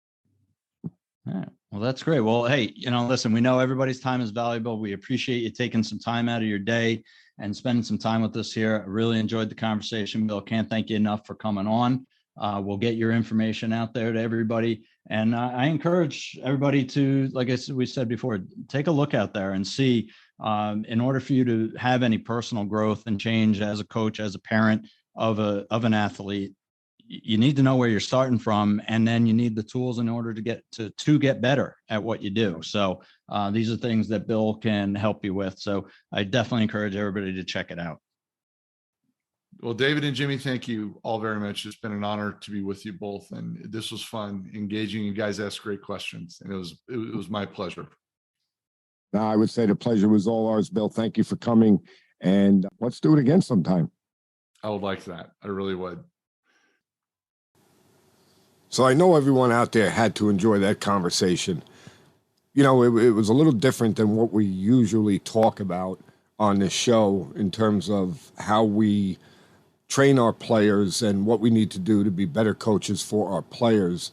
All right. Well, that's great. Well, hey, listen, we know everybody's time is valuable. We appreciate you taking some time out of your day and spending some time with us here. I really enjoyed the conversation, Bill. Can't thank you enough for coming on. We'll get your information out there to everybody. And I encourage everybody to, like we said before, take a look out there and see, in order for you to have any personal growth and change as a coach, as a parent of an athlete, you need to know where you're starting from, and then you need the tools in order to get better at what you do. So these are things that Bill can help you with. So I definitely encourage everybody to check it out. Well, David and Jimmy, thank you all very much. It's been an honor to be with you both, and this was fun, engaging. You guys asked great questions, and it was my pleasure. I would say the pleasure was all ours, Bill. Thank you for coming, and let's do it again sometime. I would like that. I really would. So I know everyone out there had to enjoy that conversation. It was a little different than what we usually talk about on this show in terms of how we train our players and what we need to do to be better coaches for our players.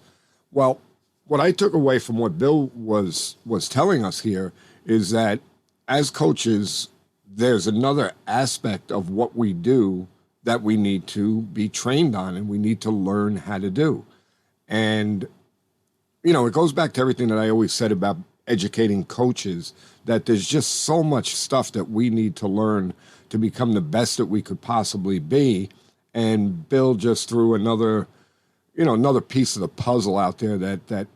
Well, what I took away from what Bill was telling us here is that as coaches, there's another aspect of what we do that we need to be trained on and we need to learn how to do. And, it goes back to everything that I always said about educating coaches, that there's just so much stuff that we need to learn to become the best that we could possibly be. And Bill just threw another piece of the puzzle out there that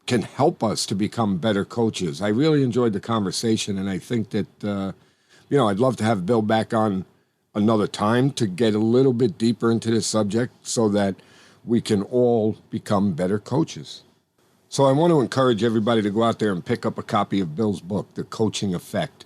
can help us to become better coaches. I really enjoyed the conversation, and I think that, I'd love to have Bill back on another time to get a little bit deeper into this subject so that we can all become better coaches. So I want to encourage everybody to go out there and pick up a copy of Bill's book, The Coaching Effect.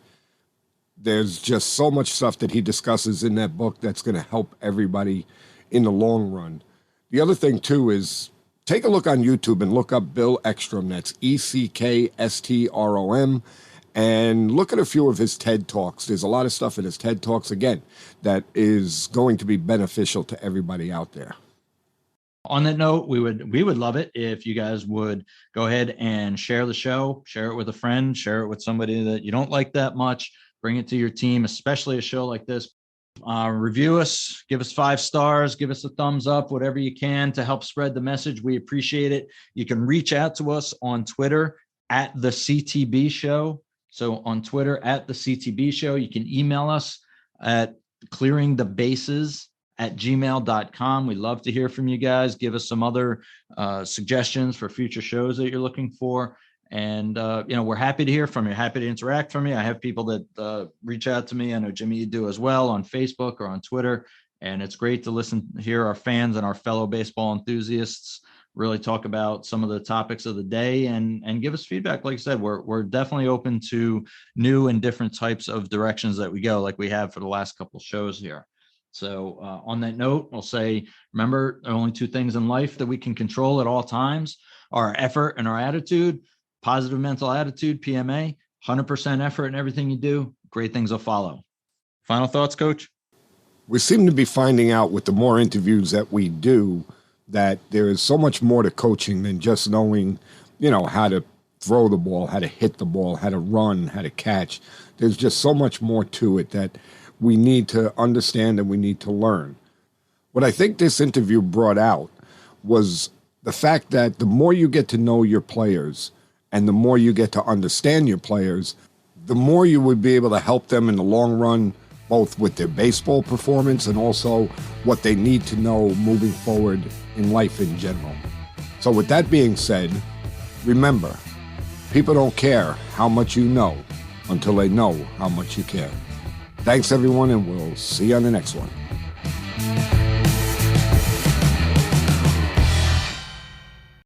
There's just so much stuff that he discusses in that book that's going to help everybody in the long run. The other thing, too, is take a look on YouTube and look up Bill Eckstrom. That's Eckstrom. And look at a few of his TED Talks. There's a lot of stuff in his TED Talks, again, that is going to be beneficial to everybody out there. On that note, we would love it if you guys would go ahead and share the show, share it with a friend, share it with somebody that you don't like that much, bring it to your team, especially a show like this. Review us, give us 5 stars, give us a thumbs up, whatever you can to help spread the message. We appreciate it. You can reach out to us on Twitter at the CTB Show. So on Twitter at the CTB Show, you can email us at clearingthebases@gmail.com. We love to hear from you guys. Give us some other suggestions for future shows that you're looking for. And, we're happy to hear from you, happy to interact from you. I have people that reach out to me. I know Jimmy, you do as well, on Facebook or on Twitter. And it's great to hear our fans and our fellow baseball enthusiasts really talk about some of the topics of the day and give us feedback. Like I said, we're definitely open to new and different types of directions that we go, like we have for the last couple shows here. So on that note, I'll say, remember, there are only two things in life that we can control at all times: our effort and our attitude. Positive mental attitude, PMA, 100% effort in everything you do, great things will follow. Final thoughts, Coach? We seem to be finding out with the more interviews that we do that there is so much more to coaching than just knowing, how to throw the ball, how to hit the ball, how to run, how to catch. There's just so much more to it that we need to understand and we need to learn. What I think this interview brought out was the fact that the more you get to know your players and the more you get to understand your players, the more you would be able to help them in the long run, both with their baseball performance and also what they need to know moving forward in life in general. So with that being said, remember, people don't care how much you know until they know how much you care. Thanks, everyone, and we'll see you on the next one.